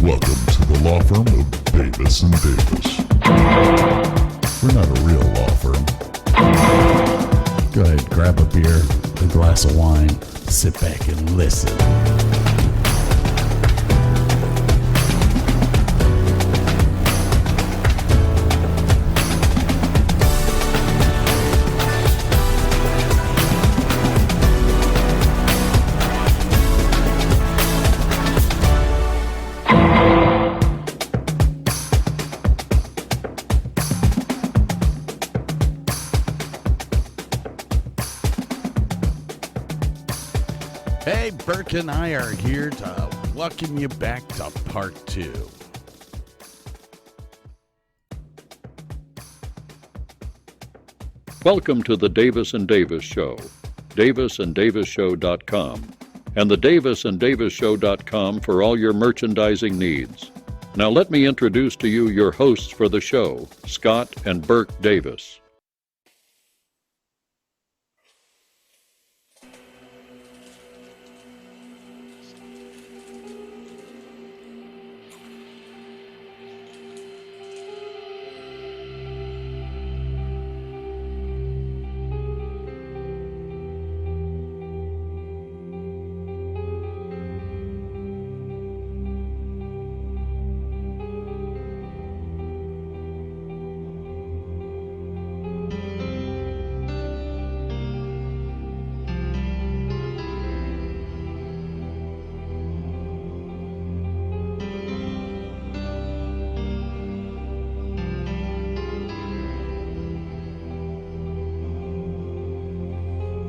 Welcome to the law firm of Davis and Davis. We're not a real law firm. Go ahead, grab a beer, a glass of wine, sit back and listen. Hey, Burke and I are here to welcome you back to part 2. Welcome to the Davis and Davis Show, davisanddavisshow.com, and the davisanddavisshow.com for all your merchandising needs. Now let me introduce to you your hosts for the show, Scott and Burke Davis.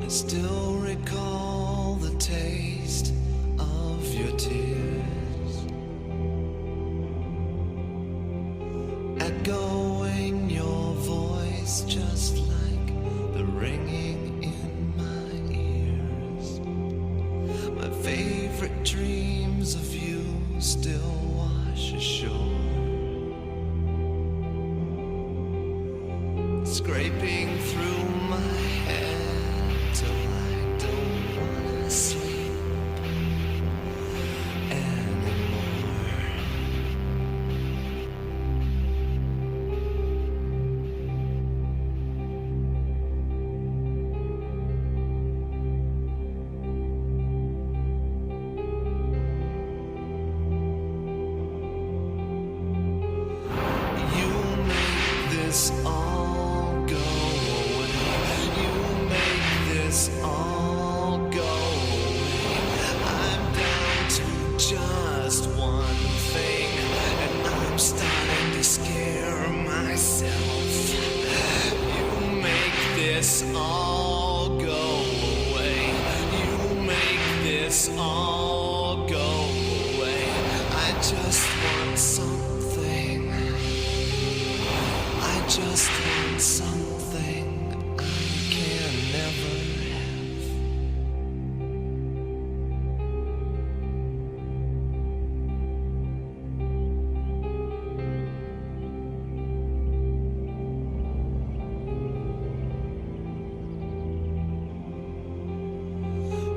Still recall the taste of your tears, echoing your voice just like the ringing in my ears. My favorite dreams of you still wash ashore, scraping through my head till I don't wanna sleep anymore. You make this all go away. You make this all go away. I'm down to just one thing, and I'm starting to scare myself. You make this all go away. You make this all go away. I just want something. I just want something I can never have.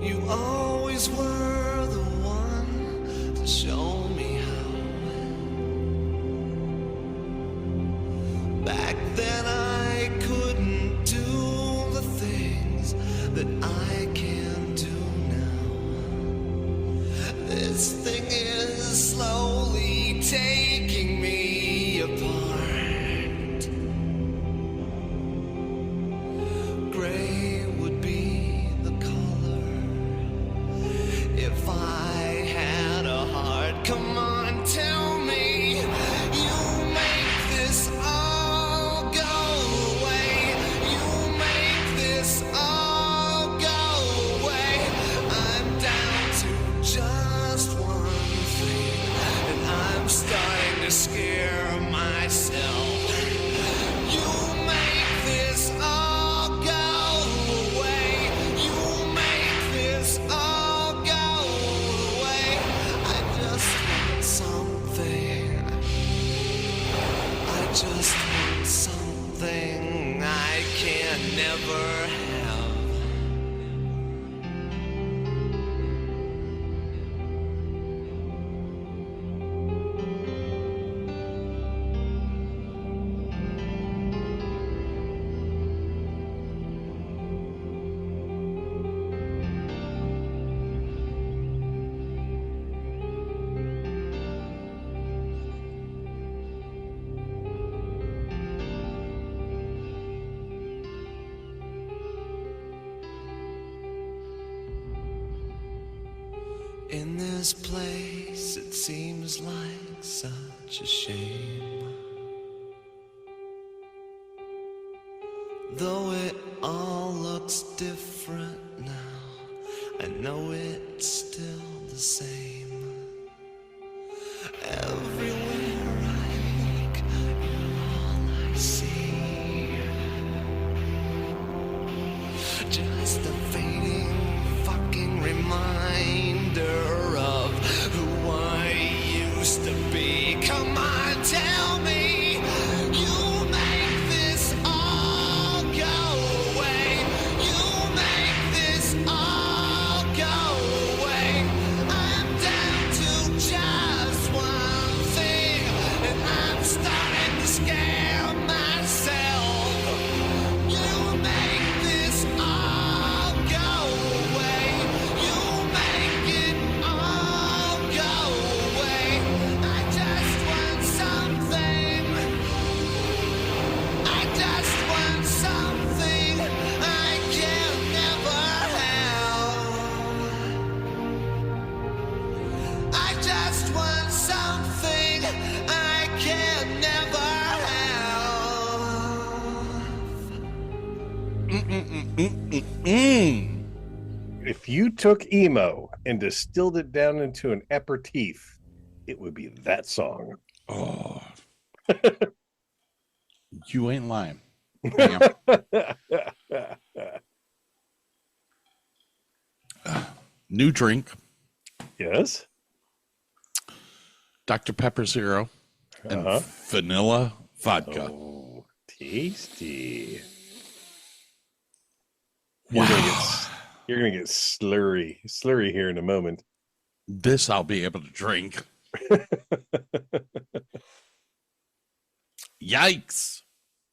You always were the one to show me how. Back then I couldn't do the things that I can do now. This thing is slowly taking me apart. Gray would be the color if I had a heart. Come on, tell me you make this all go away. You make this all go away. I'm down to just one thing, and I'm starting to scare myself. You make this all go away. You make this all go away. I just want something. I just want something I can never have. In this place, it seems like such a shame. Though it all looks different now, I know it's still the same. Everywhere I look, you're all I see. Just a fading fucking reminder of who I used to be. Come on, tell me you make this all go away. You make this all go away. I'm down to just one thing, and I'm starting to scare myself. You make this all go away. You make it all go away. I just want something. I just want something I can never have. I just want something I can never have. If you took emo and distilled it down into an aperitif, it would be that song. Oh, you ain't lying. Damn. New drink, Yes. Dr. Pepper Zero, and vanilla vodka. Oh, tasty. Wow. You're gonna get slurry here in a moment. This I'll be able to drink. Yikes.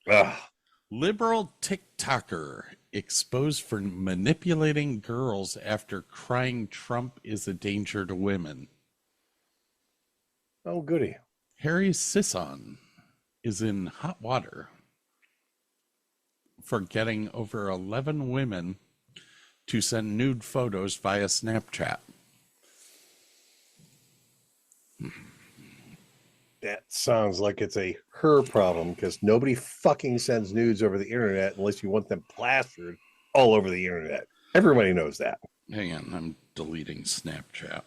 Ah, Liberal TikToker exposed for manipulating girls after crying Trump is a danger to women. oh, goody. Harry Sisson is in hot water for getting over 11 women to send nude photos via Snapchat. That sounds like it's a her problem because nobody fucking sends nudes over the internet unless you want them plastered all over the internet. Everybody knows that. Hang on, I'm deleting Snapchat.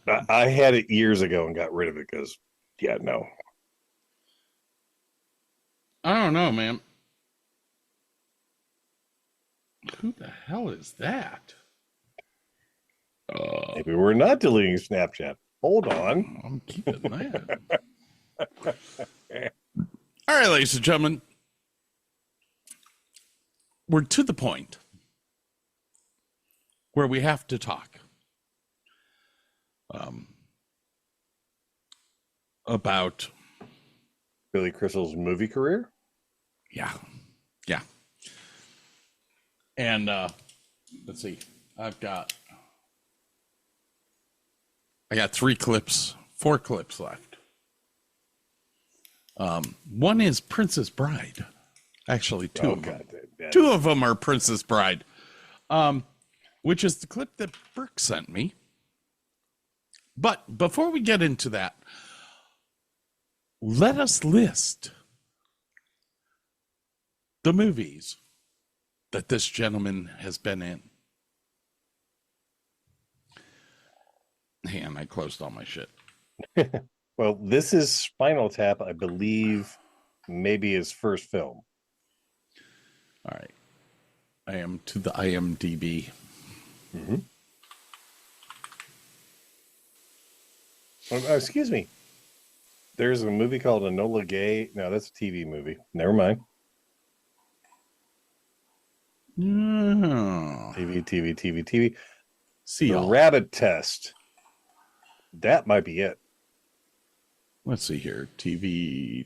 I had it years ago and got rid of it because, yeah, no. I don't know, man. Who the hell is that? Maybe we're not deleting Snapchat. Hold on. I'm keeping that. All right, ladies and gentlemen. We're to the point where we have to talk about Billy Crystal's movie career? yeah. And let's see. I got 4 clips left. One is Princess Bride. Actually, two of them. Two of them are Princess Bride, which is the clip that Burke sent me. But before we get into that, let us list the movies that this gentleman has been in. And I closed all my shit. Well, this is Spinal Tap, I believe, maybe his first film. All right. I am to the IMDb. Mm-hmm. Oh, excuse me. There's a movie called Enola Gay. No, that's a TV movie. Never mind. No. TV. See The y'all. Rabbit Test. That might be it. Let's see here. TV.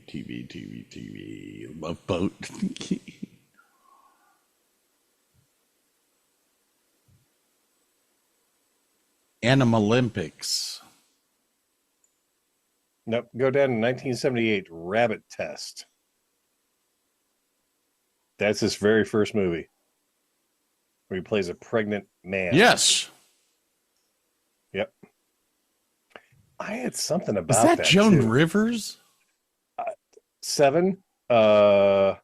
Love Boat. Olympics. Nope. Go down to 1978, Rabbit Test. That's his very first movie where he plays a pregnant man. Yes. I had something about Is that Joan too. Rivers? 7. Yep,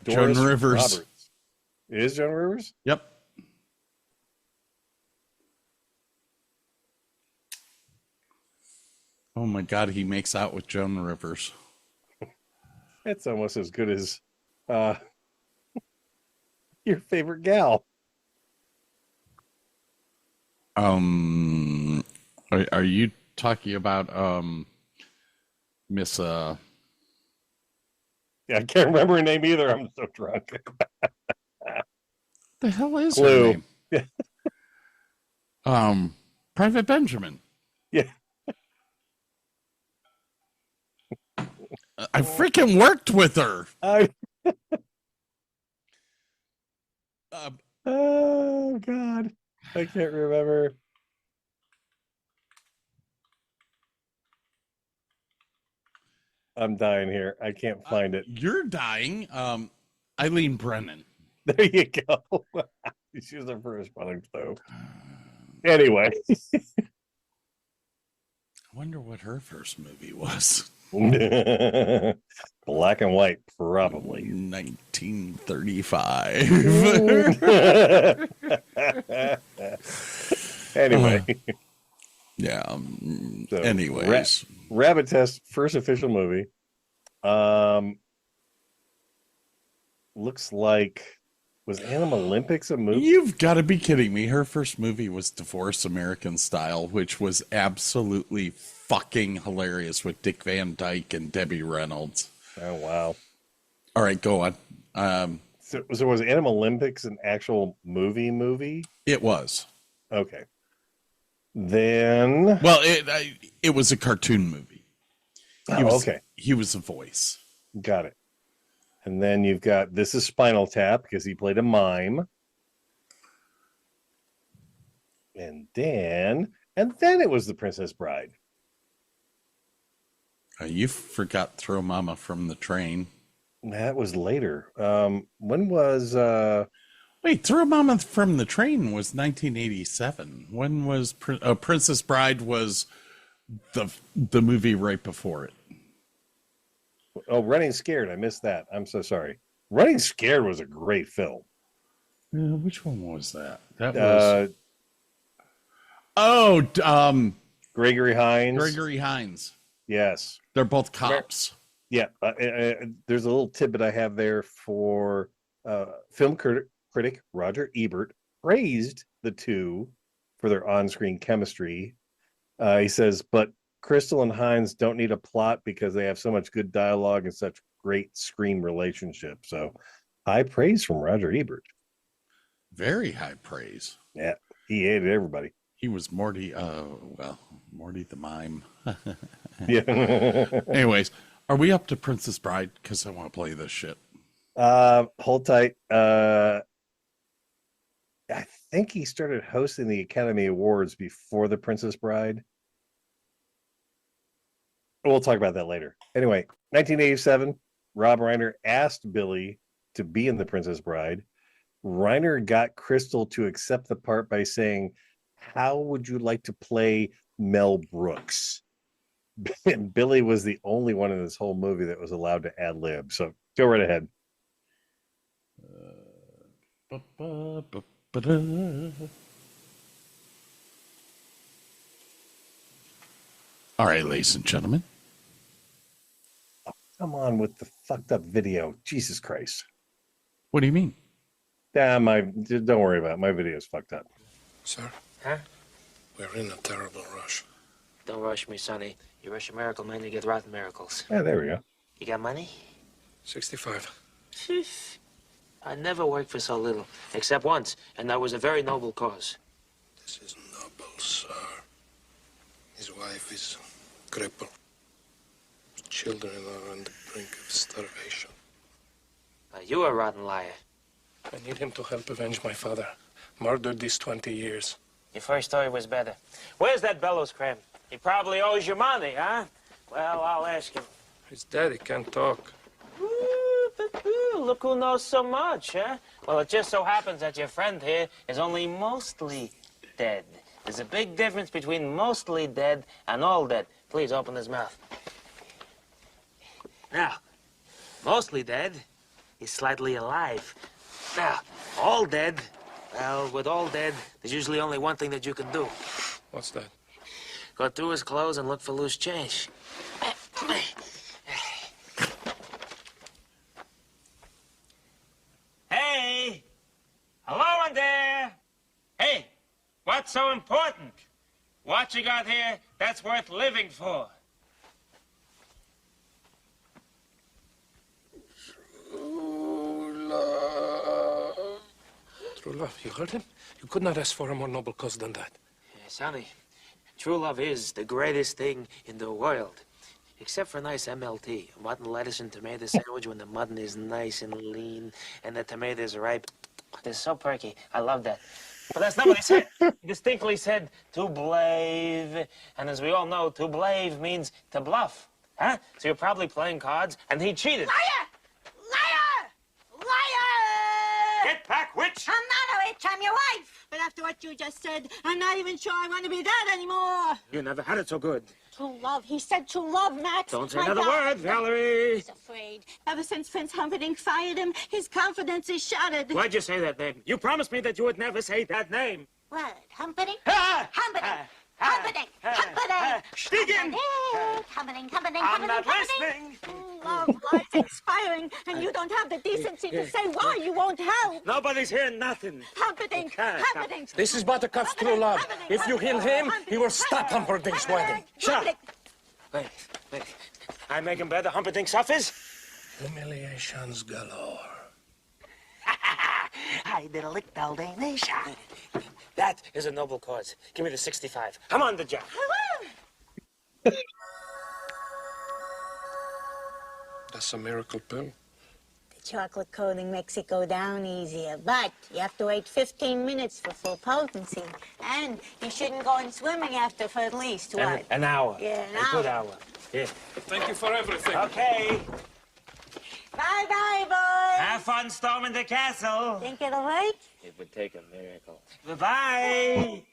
Doris Joan Rivers. Roberts. It is Joan Rivers? Yep. Oh my God, he makes out with Joan Rivers. It's almost as good as your favorite gal. Are you talking about Miss Yeah, I can't remember her name either. I'm so drunk. the hell is Clue. her name? Private Benjamin. Yeah. I freaking worked with her. Oh God, I can't remember. I'm dying here. I can't find it. You're dying. Eileen Brennan. There you go. She was the first one, though. Anyway, I wonder what her first movie was. black and white, probably. 1935. Anyway, yeah. so, Anyways, Rabbit Test, first official movie. Looks like, was Animal Olympics a movie? you've got to be kidding me. Her first movie was Divorce American Style, which was absolutely fucking hilarious with Dick Van Dyke and Debbie Reynolds. Oh wow! All right, go on. So was Animal Olympics an actual movie? It was. Okay. Then, Well, it was a cartoon movie. okay, He was a voice. got it. And then you've got This Is Spinal Tap because he played a mime. And then it was The Princess Bride. You forgot Throw Mama from the Train. That was later. When was Wait, Throw Mama from the Train was 1987. When was Princess Bride was the movie right before it? Oh, Running Scared? I missed that. I'm so sorry. Running Scared was a great film. Which one was that? That was Gregory Hines. Gregory Hines. Yes. They're both cops. Yeah. There's a little tidbit I have there for film critic Roger Ebert praised the two for their on-screen chemistry. He says, but Crystal and Hines don't need a plot because they have so much good dialogue and such great screen relationship. So high praise from Roger Ebert. Very high praise. Yeah. He hated everybody. He was Morty. Morty the Mime. Yeah. Anyways, are we up to Princess Bride? Because I want to play this shit. Hold tight. I think he started hosting the Academy Awards before The Princess Bride. We'll talk about that later. Anyway, 1987, Rob Reiner asked Billy to be in The Princess Bride. Reiner got Crystal to accept the part by saying, "How would you like to play Mel Brooks?" And Billy was the only one in this whole movie that was allowed to ad lib. So go right ahead. All right, ladies and gentlemen. Come on with the fucked up video. Jesus Christ. What do you mean? Don't worry about it. My video's fucked up. Sir? Huh? We're in a terrible rush. Don't rush me, Sonny. You rush a miracle, man, you get rotten miracles. Yeah, there we go. You got money? 65. Sheesh. I never worked for so little, except once, and that was a very noble cause. This is noble, sir. His wife is crippled. Children are on the brink of starvation. You a rotten liar. I need him to help avenge my father. Murdered these 20 years. Your first story was better. Where's that bellows crab? He probably owes you money, huh? Well, I'll ask him. His daddy can't talk. Look who knows so much, huh? Well, it just so happens that your friend here is only mostly dead. There's a big difference between mostly dead and all dead. Please open his mouth. Now, mostly dead is slightly alive. Now, all dead, well, with all dead, there's usually only one thing that you can do. What's that? Go through his clothes and look for loose change. Hey! Hello in there! Hey! What's so important? What you got here that's worth living for? True love. True love, you heard him? You could not ask for a more noble cause than that. Sonny, true love is the greatest thing in the world. Except for a nice MLT, mutton, lettuce, and tomato sandwich when the mutton is nice and lean and the tomato is ripe. They're so perky. I love that. But that's not what he said. He distinctly said to blave. And as we all know, to blave means to bluff. Huh? So you're probably playing cards and he cheated. Liar! Liar! Liar! Get back, witch! I'm not a witch, I'm your wife. But after what you just said, I'm not even sure I want to be that anymore. You never had it so good. True love. He said true love, Max. Don't say My another God. word, Valerie. He's afraid. Ever since Prince Humperdinck fired him, his confidence is shattered. Why'd you say that name? You promised me that you would never say that name. What? Humperdinck? Ah! Humperdinck! Ah! Humperdinck! Humperdinck! Stiegen! Humperdinck! Humperdinck! I'm Humperdinck! not Humperdinck! listening. Love lies expiring, and you don't have the decency to say why you won't help. Nobody's hearing nothing. Humperdinck! Humperdinck! This is Buttercup's true love. If you heal him, he will stop Humperdinck's wedding. Shut up. Wait. I make him better. Humperdinck suffers. Humiliations galore. I did a lick Dalmatian. That is a noble cause. Give me the 65. I'm on the job. That's a miracle pill. The chocolate coating makes it go down easier, but you have to wait 15 minutes for full potency. And you shouldn't go in swimming after for at least, what? An hour. Yeah, an A good hour. hour. Yeah. Thank you for everything. Okay. Bye-bye, boys. Have fun storming the castle. Think it'll work? It would take a miracle. Bye-bye.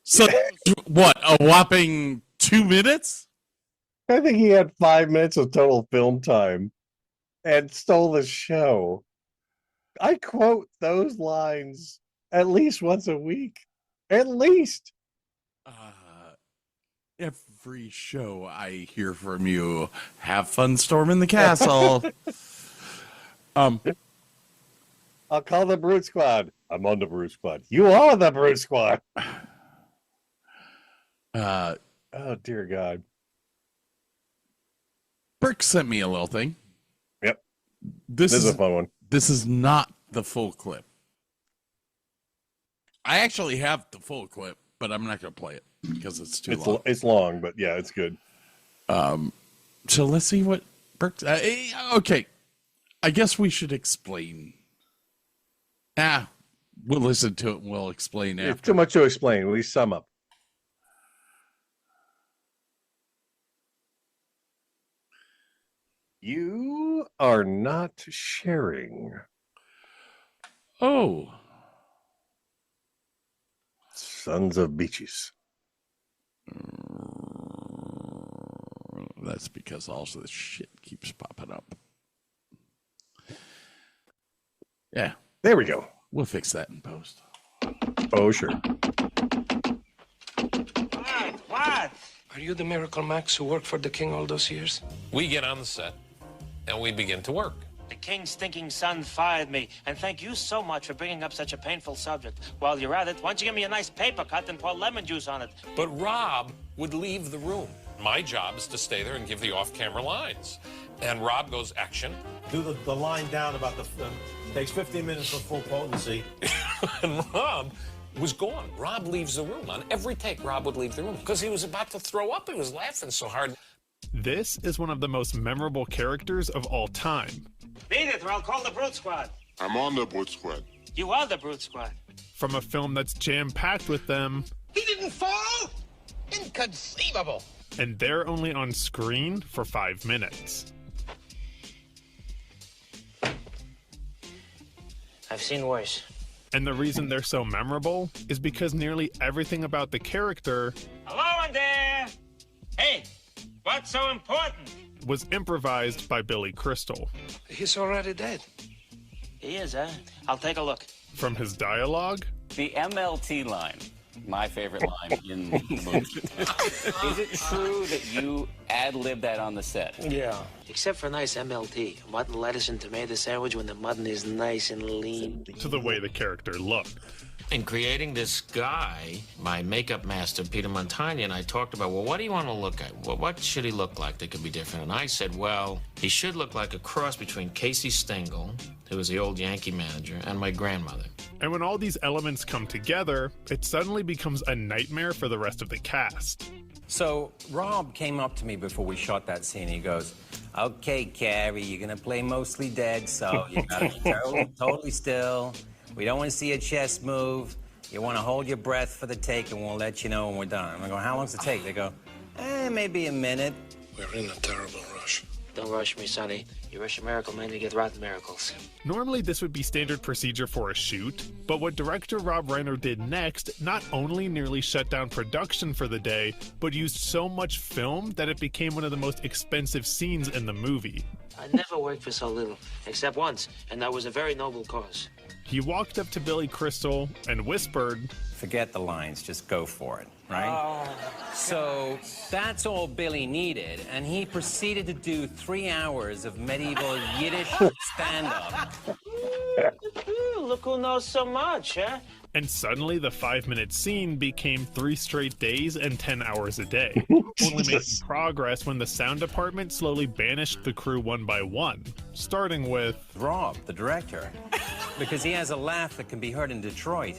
So, what, a whopping 2 minutes? I think he had 5 minutes of total film time and stole the show. I quote those lines at least once a week. At least. Every show I hear from you, have fun storming the castle. I'll call the Brute Squad. I'm on the Brute Squad. You are the Brute Squad. Oh, dear God. Burke sent me a little thing. Yep. This is a fun one. This is not the full clip. I actually have the full clip, but I'm not going to play it because it's too long. It's long, but yeah, it's good. So let's see what Burke... okay. I guess we should explain. We'll listen to it and we'll explain It's after. too much to explain. We sum up. You are not sharing. Oh. Sons of Beaches. That's because all this shit keeps popping up. Yeah. There we go. We'll fix that in post. Oh, sure. What? Are you the Miracle Max who worked for the king all those years? We get on the set, and we begin to work. The king's stinking son fired me, and thank you so much for bringing up such a painful subject. While you're at it, why don't you give me a nice paper cut and pour lemon juice on it? But Rob would leave the room. My job is to stay there and give the off-camera lines. And Rob goes, action. Do the line down about the... takes 15 minutes for full potency. And Rob was gone. Rob leaves the room. On every take, Rob would leave the room because he was about to throw up. He was laughing so hard. This is one of the most memorable characters of all time. Beat it, or I'll call the Brute Squad. I'm on the Brute Squad. You are the Brute Squad. From a film that's jam-packed with them, He didn't fall? Inconceivable. and they're only on screen for 5 minutes. I've seen worse. And the reason they're so memorable is because nearly everything about the character Hello in there! Hey, what's so important? was improvised by Billy Crystal. He's already dead. He is, huh? I'll take a look. From his dialogue, The MLT line, my favorite line in the movie. Is it true that you ad-libbed that on the set? Yeah. Except for a nice MLT, mutton, lettuce, and tomato sandwich when the mutton is nice and lean. to the way the character looked. In creating this guy, my makeup master, Peter Montagna, and I talked about, well, what do you want to look at? Well, what should he look like that could be different? And I said, well, he should look like a cross between Casey Stengel, who was the old Yankee manager, and my grandmother. And when all these elements come together, it suddenly becomes a nightmare for the rest of the cast. So Rob came up to me before we shot that scene. He goes, "Okay, Carrie, you're gonna play mostly dead, so you gotta be totally still. We don't want to see your chest move. You want to hold your breath for the take, and we'll let you know when we're done." I go, "How long's the take?" They go, "Maybe a minute." We're in a terrible rush. Don't rush me, Sonny. You rush a miracle man, you get rotten miracles. Normally this would be standard procedure for a shoot, but what director Rob Reiner did next not only nearly shut down production for the day, but used so much film that it became one of the most expensive scenes in the movie. I never worked for so little, except once, and that was a very noble cause. He walked up to Billy Crystal and whispered, "Forget the lines, just go for it," right? So that's all Billy needed, and he proceeded to do 3 hours of medieval Yiddish stand-up. Look who knows so much, huh? and suddenly the 5-minute scene became 3 straight days and 10 hours a day, only making progress when the sound department slowly banished the crew one by one, starting with Rob, the director, because he has a laugh that can be heard in Detroit.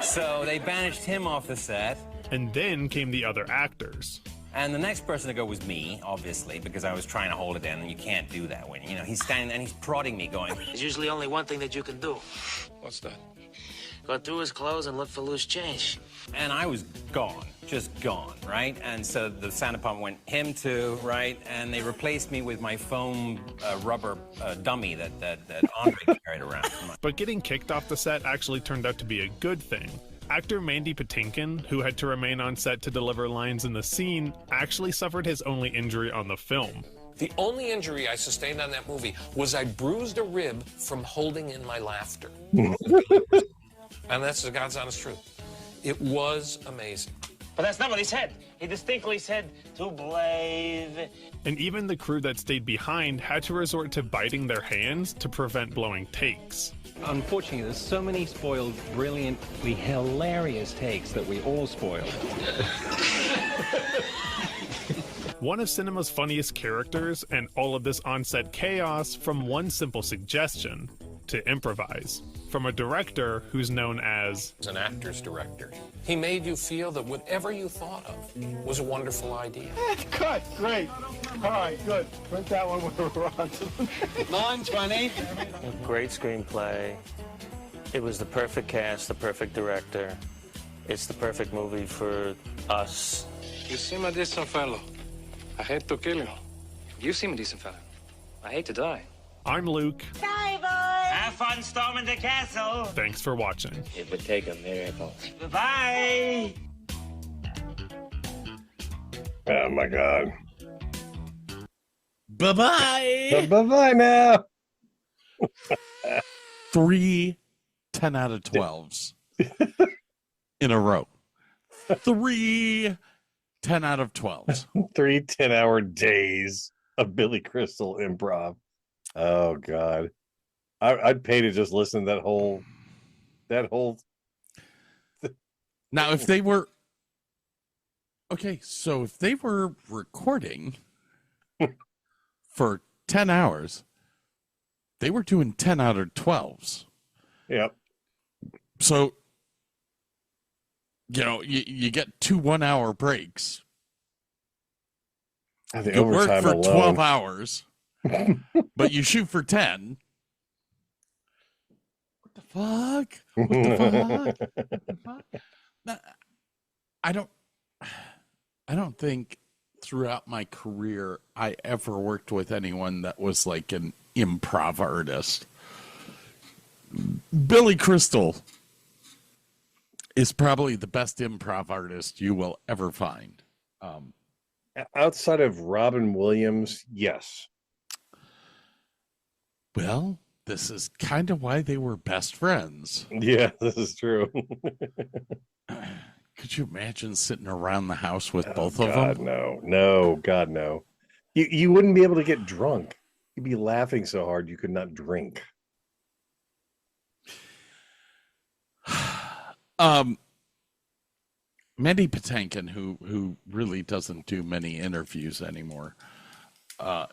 So they banished him off the set. And then came the other actors. And the next person to go was me, obviously, because I was trying to hold it in, and you can't do that when, you know, he's standing and he's prodding me going, There's usually only one thing that you can do. What's that? Go through his clothes and look for loose change. and I was gone, just gone, right? And so the sound department went, him too, right? And they replaced me with my foam rubber dummy that Andre carried around. But getting kicked off the set actually turned out to be a good thing. Actor Mandy Patinkin, who had to remain on set to deliver lines in the scene, actually suffered his only injury on the film. The only injury I sustained on that movie was I bruised a rib from holding in my laughter. And that's the God's honest truth. It was amazing. But that's not what he said. He distinctly said to blave. And even the crew that stayed behind had to resort to biting their hands to prevent blowing takes. Unfortunately, there's so many spoiled, brilliantly hilarious takes that we all spoiled. One of cinema's funniest characters, and all of this on-set chaos from one simple suggestion: to improvise. From a director who's known as An actor's director. He made you feel that whatever you thought of was a wonderful idea. Cut. Great. All right, good. Print that one when we're on to the 9:20. Great screenplay. It was the perfect cast, the perfect director. It's the perfect movie for us. You seem a decent fellow. I hate to kill you. You seem a decent fellow. I hate to die. I'm Luke. Bye, boys. Have fun storming the castle. Thanks for watching. It would take a miracle. Bye-bye. Oh my God. Bye-bye. Bye-bye now. 3 10 out of 12s in a row. 3 10 out of 12s. 3 10-hour days of Billy Crystal improv. Oh God. I'd pay to just listen to that whole Now, if they were so if they were recording for 10 hours, they were doing 10 out of 12s. Yep. So, you get 2 1-hour breaks. I think you work overtime for alone. 12 hours, but you shoot for 10. What the fuck? What the fuck? Now, I don't think throughout my career I ever worked with anyone that was like an improv artist. Billy Crystal is probably the best improv artist you will ever find. Outside of Robin Williams, yes. Well, this is kind of why they were best friends. Yeah, this is true. Could you imagine sitting around the house with both of God, them? no, God, no. You wouldn't be able to get drunk. You'd be laughing so hard you could not drink. Mandy Patinkin, who really doesn't do many interviews anymore,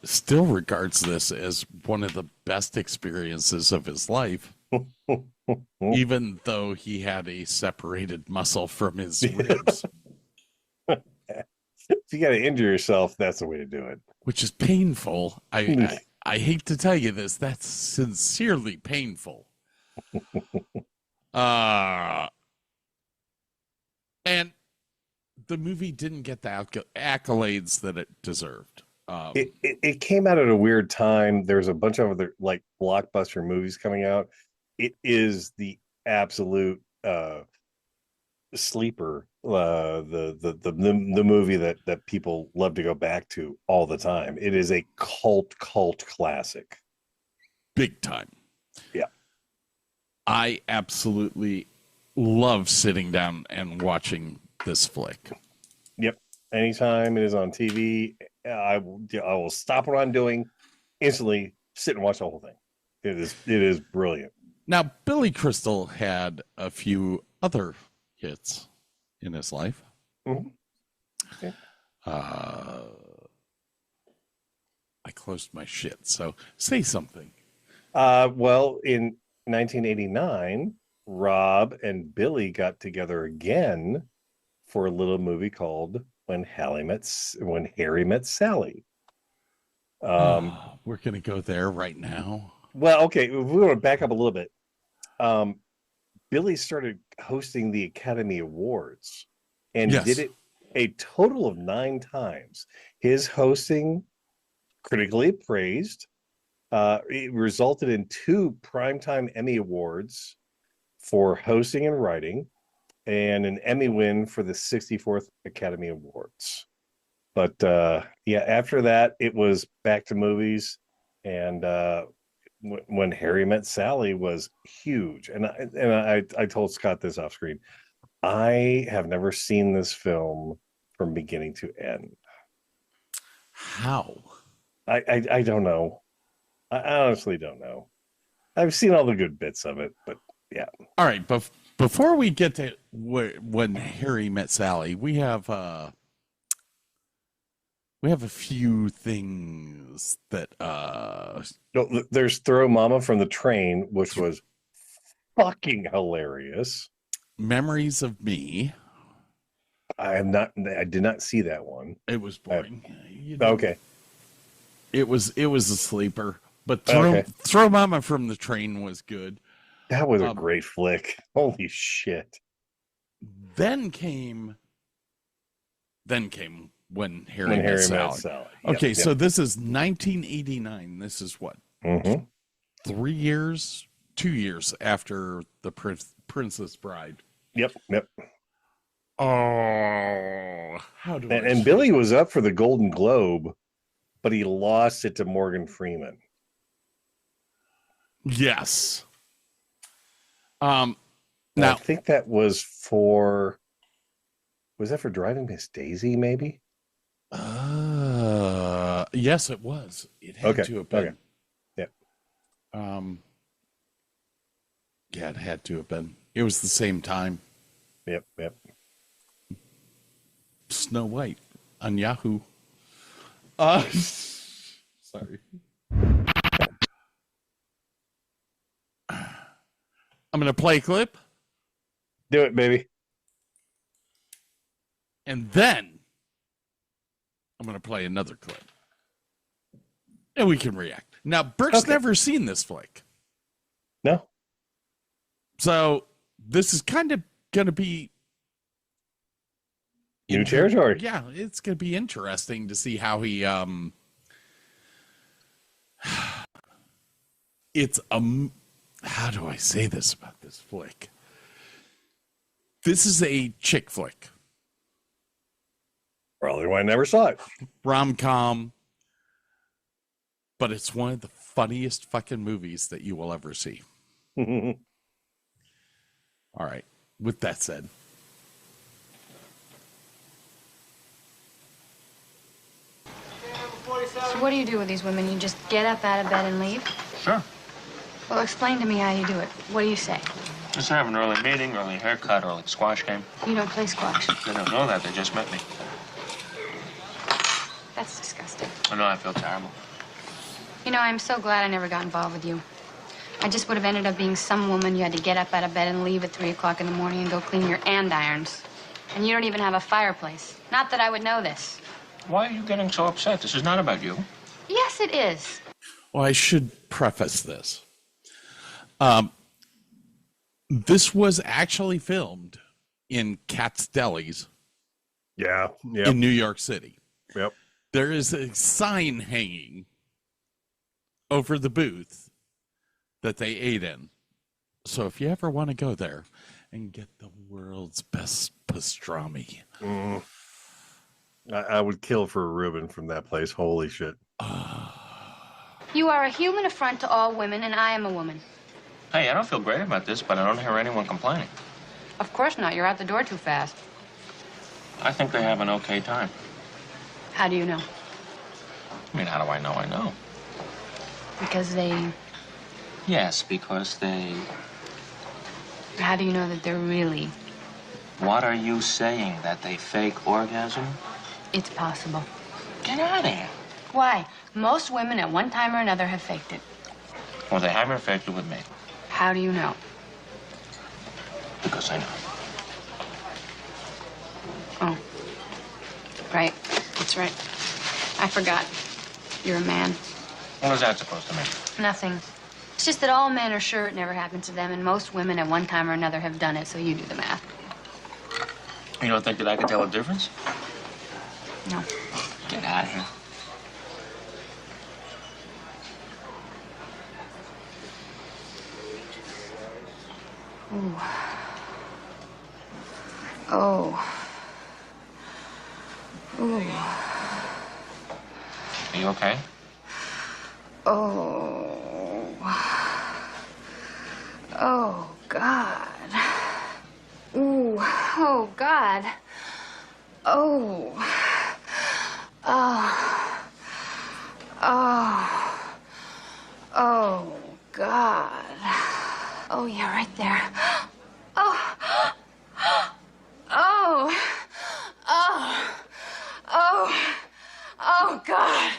still regards this as one of the best experiences of his life, even though he had a separated muscle from his ribs. If you got to injure yourself, that's the way to do it. Which is painful. I hate to tell you this. That's sincerely painful. And the movie didn't get the accolades that it deserved. It came out at a weird time. There's a bunch of other like blockbuster movies coming out. It is the absolute sleeper, the movie that people love to go back to all the time. It is a cult classic, big time. Yeah, I absolutely love sitting down and watching this flick. Yep. Anytime it is on TV, I will stop what I'm doing, instantly sit and watch the whole thing. It is brilliant. Now, Billy Crystal had a few other hits in his life. Mm-hmm. Yeah. I closed my shit, so say something. Well, in 1989, Rob and Billy got together again for a little movie called When Harry Met Sally. We're gonna go there right now. Well, okay, if we want to back up a little bit. Billy started hosting the Academy Awards and did it a total of 9 times. His hosting, critically praised, it resulted in 2 Primetime Emmy Awards for hosting and writing, and an Emmy win for the 64th Academy Awards. But after that, it was back to movies, and When Harry Met Sally was huge. And I told Scott this off screen. I have never seen this film from beginning to end. How? I don't know. I honestly don't know. I've seen all the good bits of it, but yeah. All right, but before we get to When Harry Met Sally, we have a few things that No, there's Throw Mama from the Train, which was fucking hilarious. Memories of Me. I did not see that one. It was boring. Okay. It was a sleeper, but Throw Mama from the Train was good. That was a great flick. Holy shit. Then came When Harry Met Sally. Okay, Yep. so this is 1989. This is what? Mm-hmm. 2 years after The Princess Bride. Yep. Oh, how do and Billy was up for the Golden Globe, but he lost it to Morgan Freeman. Yes. Now I think that was for Driving Miss Daisy, maybe? Yes, it was. It had to have been. Okay. Yeah. Yeah, it had to have been. It was the same time. Yep. Snow White on Yahoo. Sorry. I'm going to play a clip. Do it, baby. And then I'm going to play another clip. And we can react. Now, Burke's never seen this flick. No. So this is kind of going to be new territory. Yeah, it's going to be interesting to see how he it's how do I say this about this flick? This is a chick flick. Probably why I never saw it. Rom-com. But it's one of the funniest fucking movies that you will ever see. All right. With that said. So what do you do with these women? You just get up out of bed and leave? Sure. Well, explain to me how you do it. What do you say? Just have an early meeting, early haircut, early squash game. You don't play squash. They don't know that. They just met me. That's disgusting. I know. I feel terrible. You know, I'm so glad I never got involved with you. I just would have ended up being some woman you had to get up out of bed and leave at 3 o'clock in the morning and go clean your andirons. And you don't even have a fireplace. Not that I would know this. Why are you getting so upset? This is not about you. Yes, it is. Well, I should preface this. This was actually filmed in Cat's Delis. Yeah. Yep. In New York City. Yep. There is a sign hanging over the booth that they ate in. So if you ever want to go there and get the world's best pastrami. I would kill for a Reuben from that place. Holy shit. You are a human affront to all women, and I am a woman. Hey, I don't feel great about this, but I don't hear anyone complaining. Of course not. You're out the door too fast. I think they have an okay time. How do you know? I mean, how do I know? I know. Because they... Yes, because they... How do you know that they're really... What are you saying? That they fake orgasm? It's possible. Get out of here. Why? Most women at one time or another have faked it. Well, they haven't faked it with me. How do you know? Because I know. Oh. Right. That's right. I forgot. You're a man. What is that supposed to mean? Nothing. It's just that all men are sure it never happened to them, and most women at one time or another have done it, so you do the math. You don't think that I can tell a difference? No. Get out of here. Ooh. Oh. Ooh. Are you okay? Oh. Oh, God. Ooh. Oh, God. Oh. Oh. Oh. Oh, God. Oh, yeah, right there. Oh. Oh. Oh. Oh. Oh, God.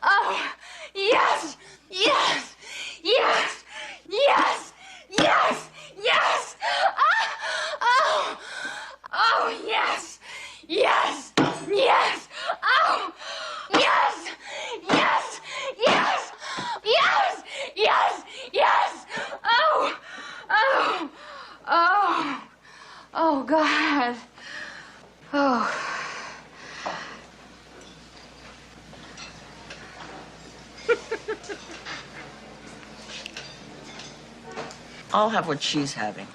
Oh. Yes. Yes. Yes. Yes. Yes. Yes. Oh. Oh, yes. Yes. Yes. Oh. Yes. Yes. Yes. Yes. Yes. Yes. Oh. Oh. Oh. Oh, God. Oh. I'll have what she's having.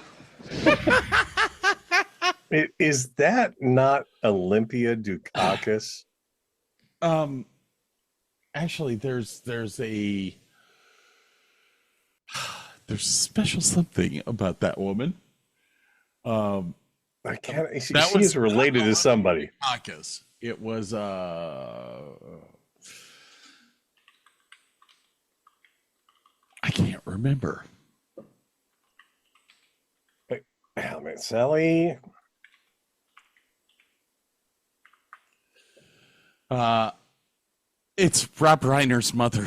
Is that not Olympia Dukakis? Actually, there's a special something about that woman. I can't. She's related to somebody. Dukakis. It was I can't remember. Damn it, Sally. It's Rob Reiner's mother.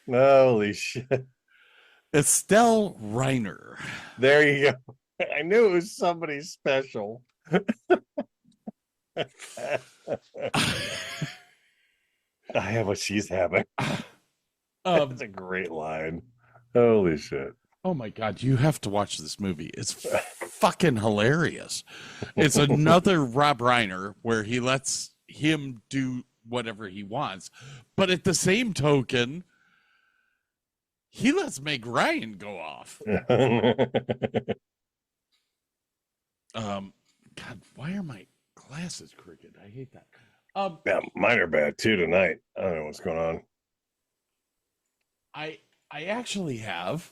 Holy shit. Estelle Reiner. There you go. I knew it was somebody special. I have what she's having. That's a great line. Holy shit. Oh my God, you have to watch this movie. It's fucking hilarious. It's another Rob Reiner where he lets him do whatever he wants. But at the same token, he lets Meg Ryan go off. God, why are my glasses crooked? I hate that. Yeah, mine are bad too tonight. I don't know what's going on. I actually have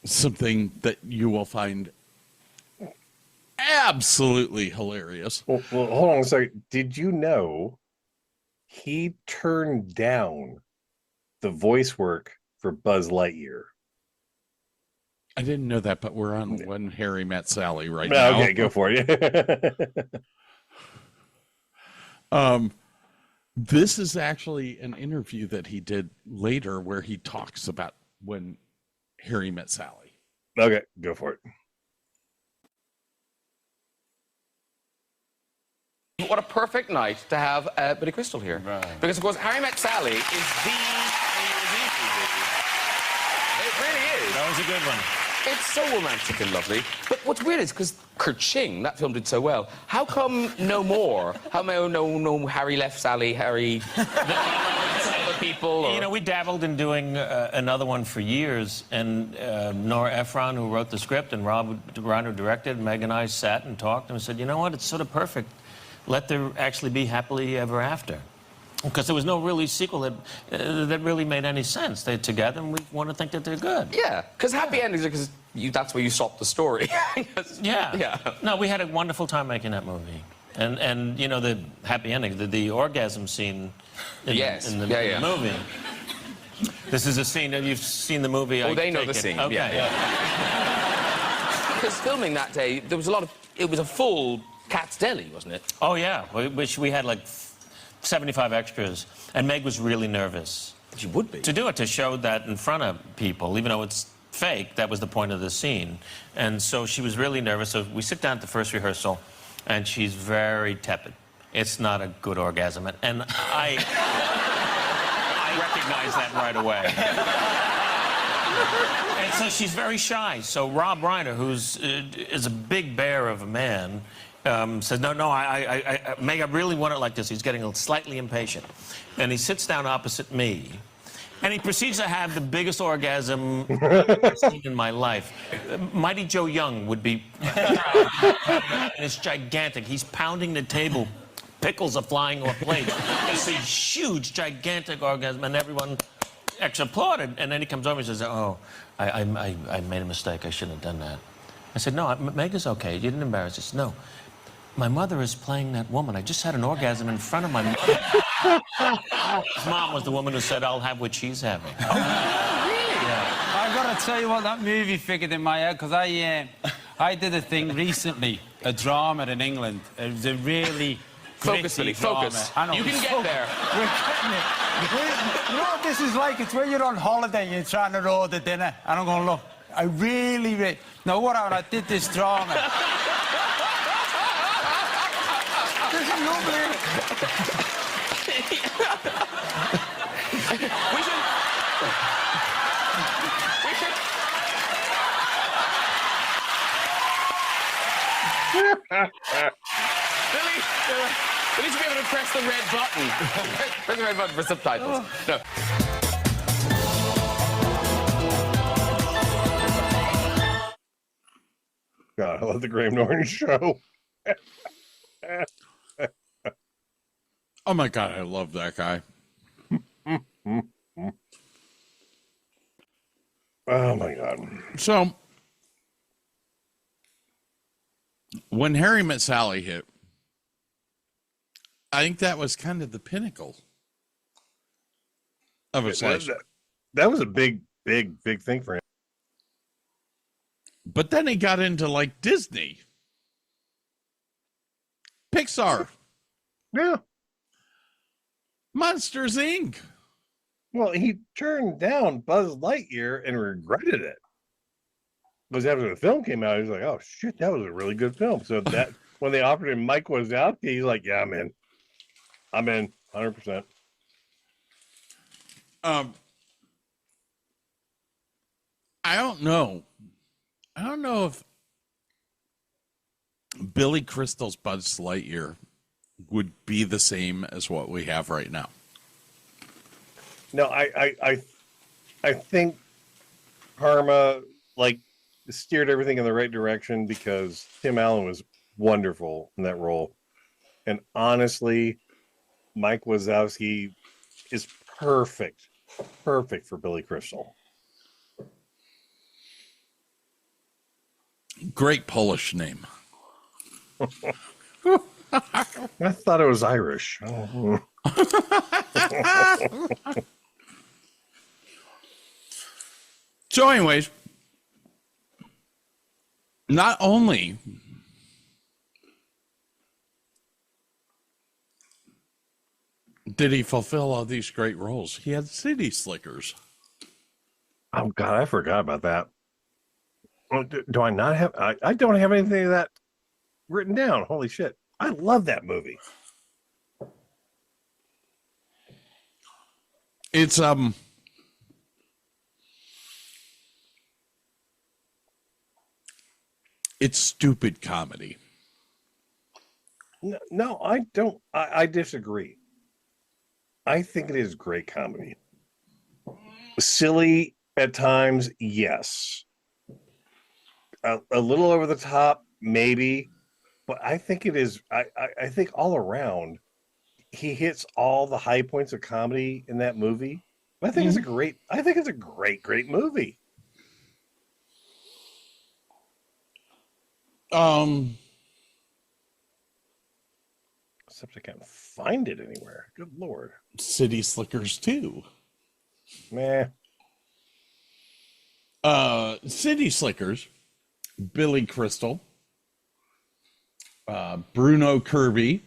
something that you will find absolutely hilarious. Well, hold on a second. Did you know he turned down the voice work for Buzz Lightyear? I didn't know that, but we're on When Harry Met Sally right now. Okay, go for it. This is actually an interview that he did later where he talks about When Harry Met Sally. Okay, go for it. What a perfect night to have Billy Crystal here. Right. Because, of course, Harry Met Sally is the New Year's Eve movie. It really is. That was a good one. It's so romantic and lovely. But what's weird is because Kerching, that film did so well. How come no more? How come no Harry left Sally, Harry... other people? Or... You know, we dabbled in doing another one for years, and Nora Ephron, who wrote the script, and Rob Reiner directed, Meg and I sat and talked, and we said, you know what, it's sort of perfect. Let there actually be happily ever after. Because there was no really sequel that really made any sense. They're together, and we want to think that they're good. Yeah, because happy endings are because that's where you stop the story. Yeah. No, we had a wonderful time making that movie. And you know, the happy ending, the orgasm scene in the movie. This is a scene that you've seen the movie. Oh, they know the scene. Okay. Yeah. Because filming that day, there was it was a full Cat's Deli, wasn't it? Oh, yeah, which we had like 75 extras, and Meg was really nervous. She would be. To do it, to show that in front of people, even though it's fake, that was the point of the scene. And so she was really nervous. So we sit down at the first rehearsal, and she's very tepid. It's not a good orgasm. And I recognize that right away. And so she's very shy. So Rob Reiner, is a big bear of a man, says, no, Meg, I really want it like this. He's getting slightly impatient. And he sits down opposite me, and he proceeds to have the biggest orgasm I've seen in my life. Mighty Joe Young would be proud. And it's gigantic. He's pounding the table. Pickles are flying off plates. It's a huge, gigantic orgasm, and everyone applauded. And then he comes over and says, oh, I made a mistake. I shouldn't have done that. I said, no, Meg is okay. You didn't embarrass us. No. My mother is playing that woman. I just had an orgasm in front of my mother. His mom was the woman who said, I'll have what she's having. Oh, really? Yeah. I've got to tell you what that movie figured in my head, because I did a thing recently, a drama in England. It was a really Focus, Billy, focus. I know, you can get there. We're getting it. You know what this is like? It's when you're on holiday and you're trying to order dinner, and I'm going, look, I really... Now, what happened? I did this drama. This is lovely. Billy should be able to press the red button. Press the red button for subtitles. No. God, I love the Graham Norton show. Oh my God, I love that guy. Oh my God. So, when Harry Met Sally hit, I think that was kind of the pinnacle of his life. That was a big thing for him. But then he got into like Disney, Pixar, yeah, Monsters Inc. Well, he turned down Buzz Lightyear and regretted it. Because after the film came out, he was like, "Oh shit, that was a really good film." So that when they offered him Mike Wazowski, he's like, "Yeah, I'm in. I'm in, 100%." I don't know if Billy Crystal's Buzz Lightyear would be the same as what we have right now. No, I think Karma like steered everything in the right direction because Tim Allen was wonderful in that role. And honestly, Mike Wazowski is perfect for Billy Crystal. Great Polish name. I thought it was Irish. So anyways, not only did he fulfill all these great roles, he had City Slickers. Oh God, I forgot about that. Do I not have? I don't have anything of that written down. Holy shit! I love that movie. It's it's stupid comedy. No, I don't. I disagree. I think it is great comedy. Silly at times, yes. A little over the top, maybe, but I think it is. I think all around, he hits all the high points of comedy in that movie. I think it's a great. I think it's a great movie. Except I can't find it anywhere. Good Lord. City Slickers 2. Meh. City Slickers, Billy Crystal, Bruno Kirby.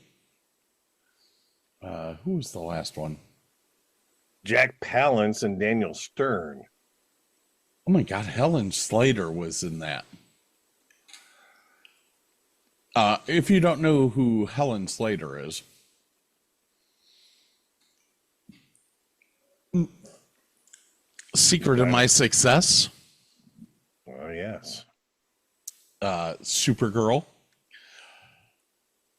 Who was the last one? Jack Palance and Daniel Stern. Oh my God, Helen Slater was in that. If you don't know who Helen Slater is, Secret of My Success. Oh, yes. Supergirl.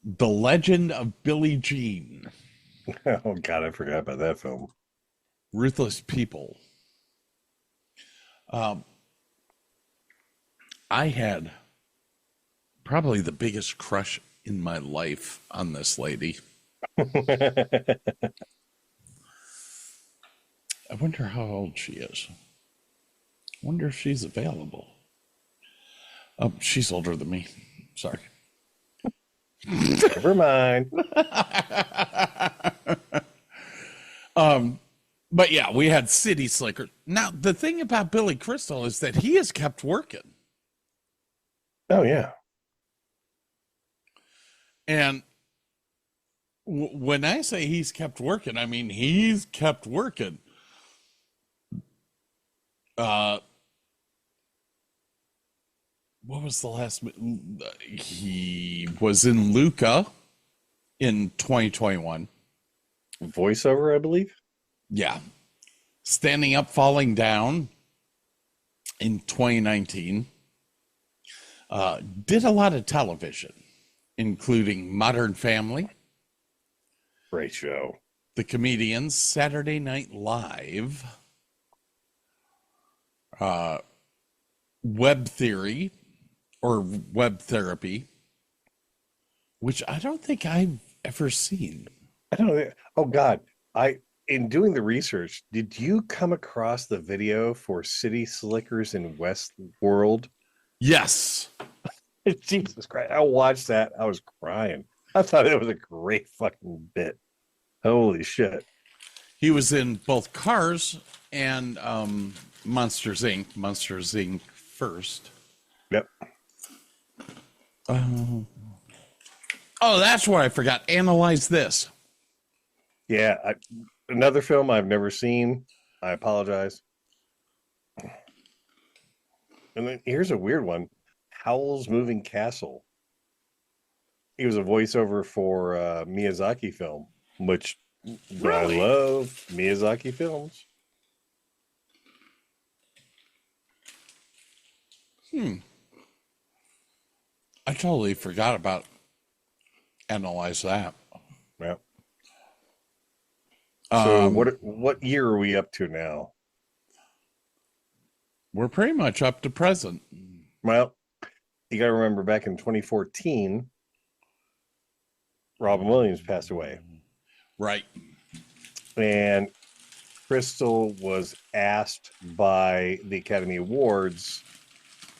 The Legend of Billie Jean. Oh, God, I forgot about that film. Ruthless People. I had probably the biggest crush in my life on this lady. I wonder how old she is. I wonder if she's available. Oh, she's older than me. Sorry. Never mind. But yeah, we had City Slicker. Now, the thing about Billy Crystal is that he has kept working. Oh, yeah. And when I say he's kept working, I mean he's kept working. What was the last? He was in Luca in 2021. Voiceover, I believe. Yeah. Standing Up, Falling Down in 2019. Did a lot of television, including Modern Family. Great show. The Comedians, Saturday Night Live. Web Theory or Web Therapy, which I don't think I've ever seen. I don't know. Oh, God. In doing the research, did you come across the video for City Slickers in Westworld? Yes. Jesus Christ. I watched that. I was crying. I thought it was a great fucking bit. Holy shit. He was in both Cars and Monsters, Inc. Monsters, Inc. first. Yep. Oh, that's what I forgot. Analyze This. Yeah. Another film I've never seen. I apologize. And then here's a weird one. Howl's Moving Castle. He was a voiceover for a Miyazaki film, which Really? I love Miyazaki films. I totally forgot about Analyze That. Yeah. So what year are we up to now? We're pretty much up to present. Well, you got to remember back in 2014, Robin Williams passed away. Right. And Crystal was asked by the Academy Awards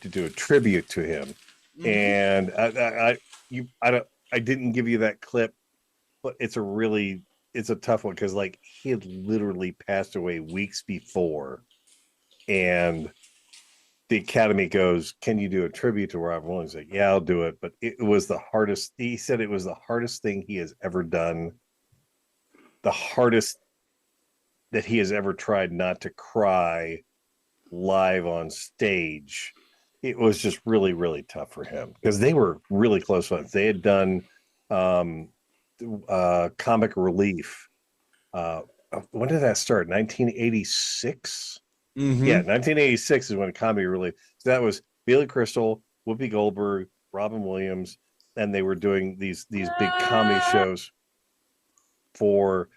to do a tribute to him. And I didn't give you that clip, but it's a tough one because like he had literally passed away weeks before, and the Academy goes, "Can you do a tribute to Robin Williams?" Like, yeah, I'll do it, but it was the hardest. He said it was the hardest thing he has ever done, the hardest that he has ever tried not to cry live on stage. It was just really, really tough for him because they were really close friends. They had done comic relief. When did that start? 1986? Mm-hmm. Yeah, 1986 is when comedy relief. So that was Billy Crystal, Whoopi Goldberg, Robin Williams, and they were doing these big comedy shows for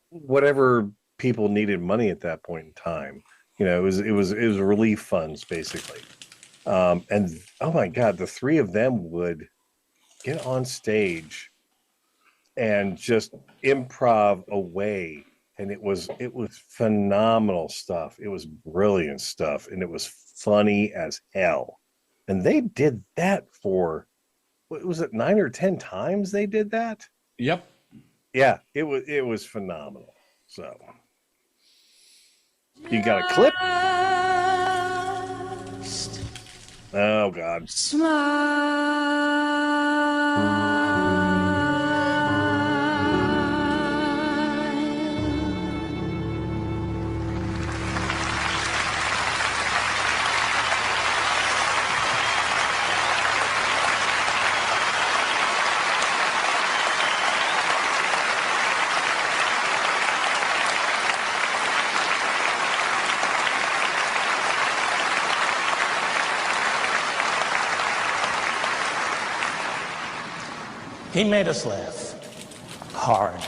whatever people needed money at that point in time. You know, it was relief funds basically. And oh my God, the three of them would get on stage and just improv away. And it was phenomenal stuff. It was brilliant stuff. And it was funny as hell. And they did that for, what was it, 9 or 10 times they did that? Yep. Yeah, it was phenomenal. So you got a clip? Oh God. He made us laugh hard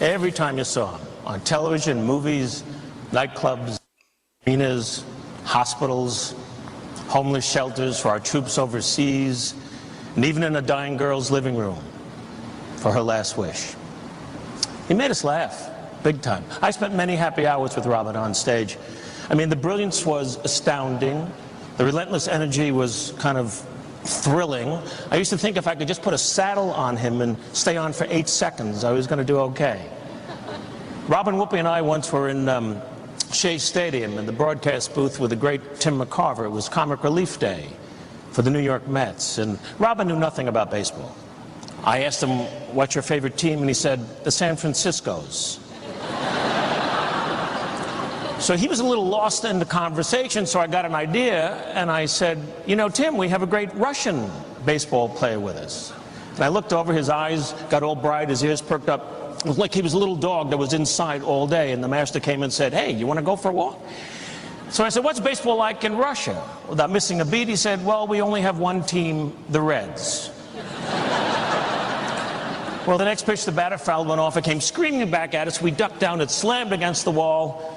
every time you saw him on television, movies, nightclubs, arenas, hospitals, homeless shelters for our troops overseas, and even in a dying girl's living room for her last wish. He made us laugh big time. I spent many happy hours with Robin on stage. I mean, the brilliance was astounding. The relentless energy was kind of thrilling. I used to think if I could just put a saddle on him and stay on for 8 seconds, I was going to do okay. Robin, Whoopi, and I once were in Shea Stadium in the broadcast booth with the great Tim McCarver. It was Comic Relief Day for the New York Mets, and Robin knew nothing about baseball. I asked him, "What's your favorite team?" and he said, "The San Franciscos." So he was a little lost in the conversation, so I got an idea, and I said, "You know, Tim, we have a great Russian baseball player with us." And I looked over, his eyes got all bright, his ears perked up. It was like he was a little dog that was inside all day, and the master came and said, "Hey, you want to go for a walk?" So I said, "What's baseball like in Russia?" Without missing a beat, he said, "Well, we only have one team, the Reds." Well, the next pitch, the batter foul went off. It came screaming back at us. We ducked down. It slammed against the wall.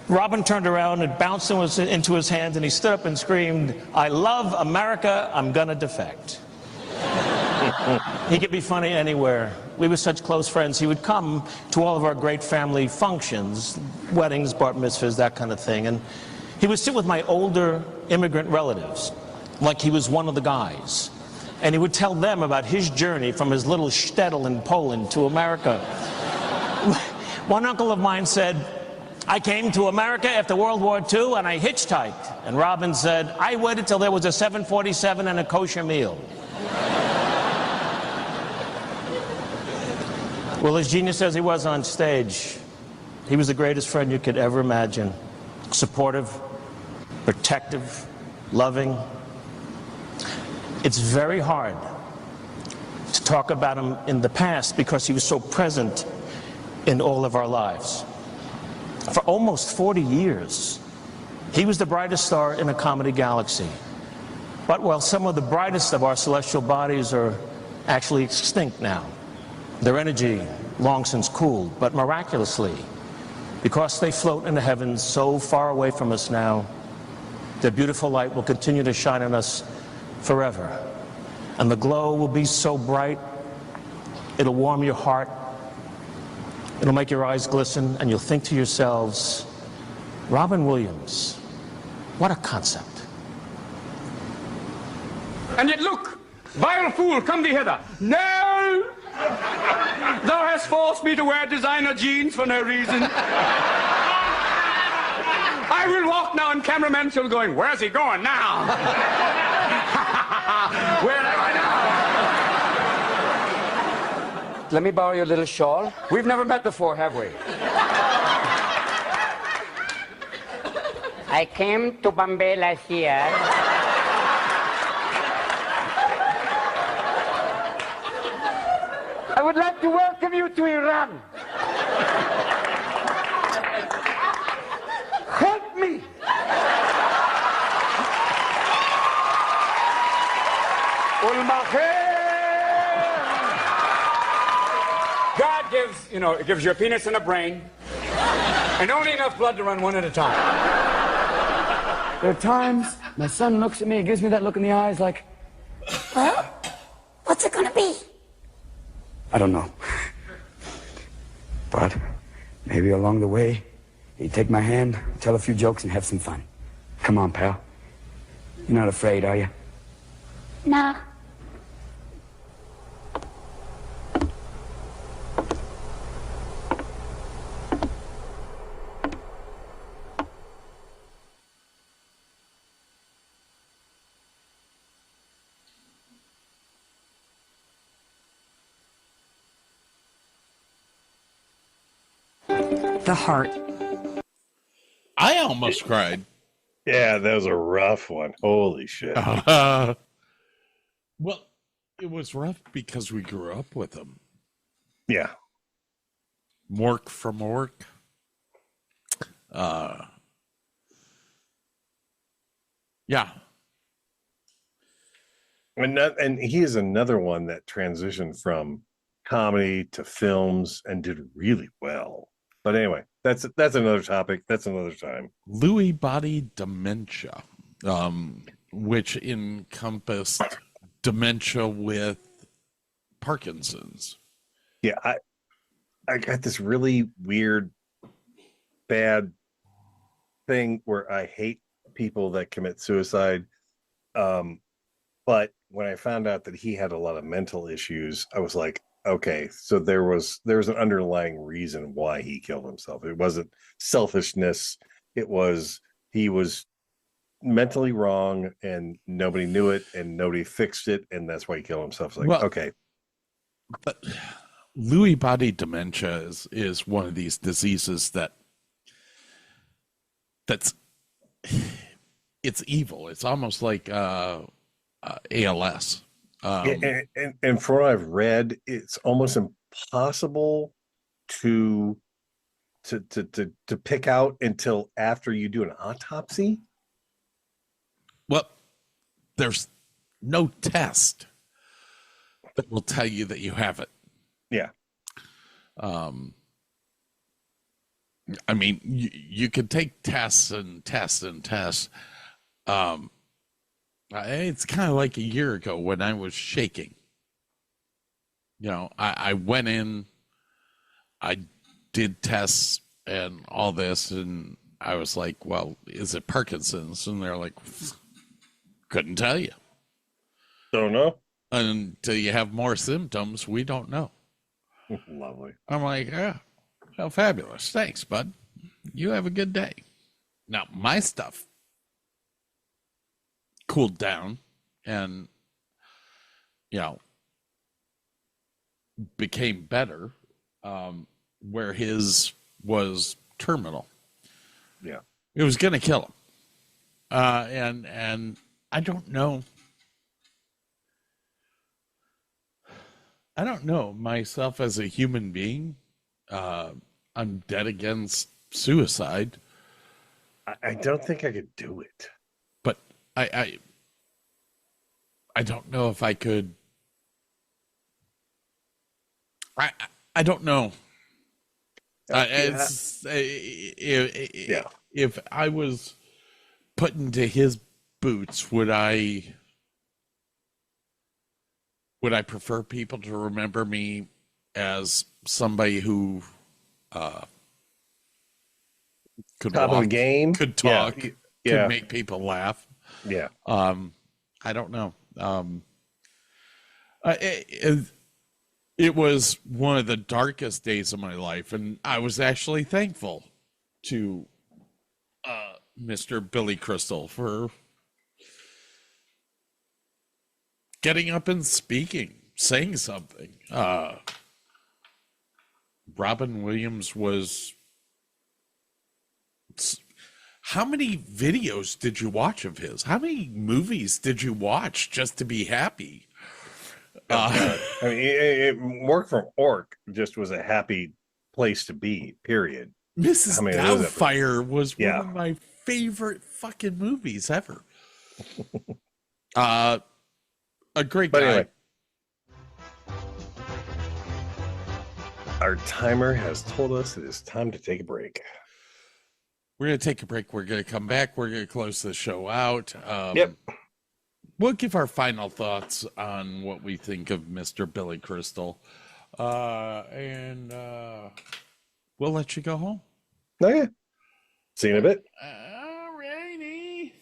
Robin turned around, it bounced into his hands, and he stood up and screamed, "I love America, I'm gonna defect." He could be funny anywhere. We were such close friends. He would come to all of our great family functions, weddings, bar mitzvahs, that kind of thing. And he would sit with my older immigrant relatives, like he was one of the guys. And he would tell them about his journey from his little shtetl in Poland to America. One uncle of mine said, "I came to America after World War II and I hitchhiked." And Robin said, "I waited till there was a 747 and a kosher meal." Well, as genius as he was on stage, he was the greatest friend you could ever imagine. Supportive, protective, loving. It's very hard to talk about him in the past because he was so present in all of our lives. For almost 40 years, he was the brightest star in a comedy galaxy. But while some of the brightest of our celestial bodies are actually extinct now, their energy long since cooled, but miraculously, because they float in the heavens so far away from us now, their beautiful light will continue to shine on us forever. And the glow will be so bright, it'll warm your heart, it'll make your eyes glisten, and you'll think to yourselves, Robin Williams, what a concept. And yet look, vile fool, come thee hither. No! Thou hast forced me to wear designer jeans for no reason. I will walk now, and cameramen shall going, where's he going now? Where am I now? Let me borrow your little shawl. We've never met before, have we? I came to Bombay last year. I would like to welcome you to Iran. Help me! God gives, it gives you a penis and a brain, and only enough blood to run one at a time. There are times my son looks at me and gives me that look in the eyes like, Well, what's it gonna be? I don't know. But maybe along the way, you take my hand, tell a few jokes, and have some fun. Come on, pal. You're not afraid, are you? Nah. The heart. I almost cried. Yeah, that was a rough one. Holy shit. Well, it was rough because we grew up with him. Yeah. Mork from Mork. Yeah. And he is another one that transitioned from comedy to films and did really well. But anyway, that's another topic. That's another time. Lewy body dementia, which encompassed dementia with Parkinson's. Yeah, I got this really weird, bad thing where I hate people that commit suicide. But when I found out that he had a lot of mental issues, I was like, okay, so there was an underlying reason why he killed himself. It wasn't selfishness. It was he was mentally wrong and nobody knew it and nobody fixed it, and that's why he killed himself. It's like, well, okay. But Lewy body dementia is one of these diseases that's it's evil. It's almost like ALS. And from what I've read, it's almost impossible to pick out until after you do an autopsy. Well, there's no test that will tell you that you have it. Yeah. I mean, you could take tests and tests and tests. It's kind of like a year ago when I was shaking. I went in, I did tests and all this, and I was like, well, is it Parkinson's? And they're like, couldn't tell you. Don't know. Until you have more symptoms, we don't know. Lovely. I'm like, yeah, well, fabulous. Thanks, bud. You have a good day. Now, my stuff cooled down and, became better, where his was terminal. Yeah. It was going to kill him. And I don't know. I don't know myself as a human being. I'm dead against suicide. I don't think I could do it. But I don't know if I could. I don't know. If I was put into his boots, would I prefer people to remember me as somebody who could Top of the game, could talk, Yeah. could make people laugh? Yeah. I don't know. It was one of the darkest days of my life, and I was actually thankful to Mr. Billy Crystal for getting up and speaking, saying something. Robin Williams was... How many videos did you watch of his? How many movies did you watch just to be happy? I mean, work from Orc just was a happy place to be, period. Mrs. Doubtfire was Yeah. one of my favorite fucking movies ever. A great guy. Anyway, our timer has told us it is time to take a break. We're going to take a break. We're going to come back. We're going to close the show out. Yep. We'll give our final thoughts on what we think of Mr. Billy Crystal. And we'll let you go home. Okay. See you in a bit. Alrighty.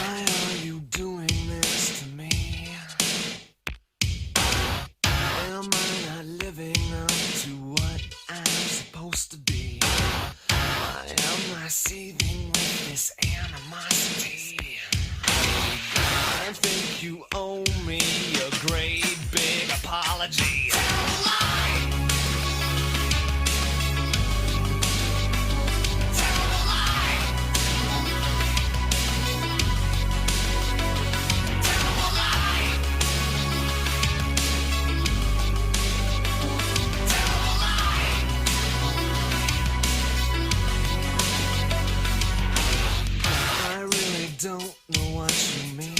Why are you doing this to me? Am I not living up to what I'm supposed to be? Why am I seething with this animosity? I think you owe me a great big apology. Tell a lie! Tell a lie! Tell a lie! Tell a lie! I really don't know what you mean.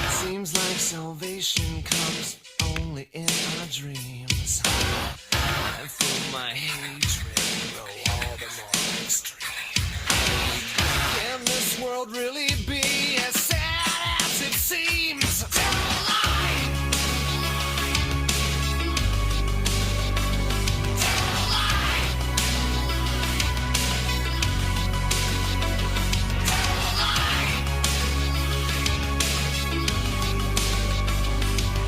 Seems like salvation comes only in our dreams. I feel my hatred grow all the more extreme. Can this world really be as sad as it seems? Tell a lie! Tell a lie! Tell a lie!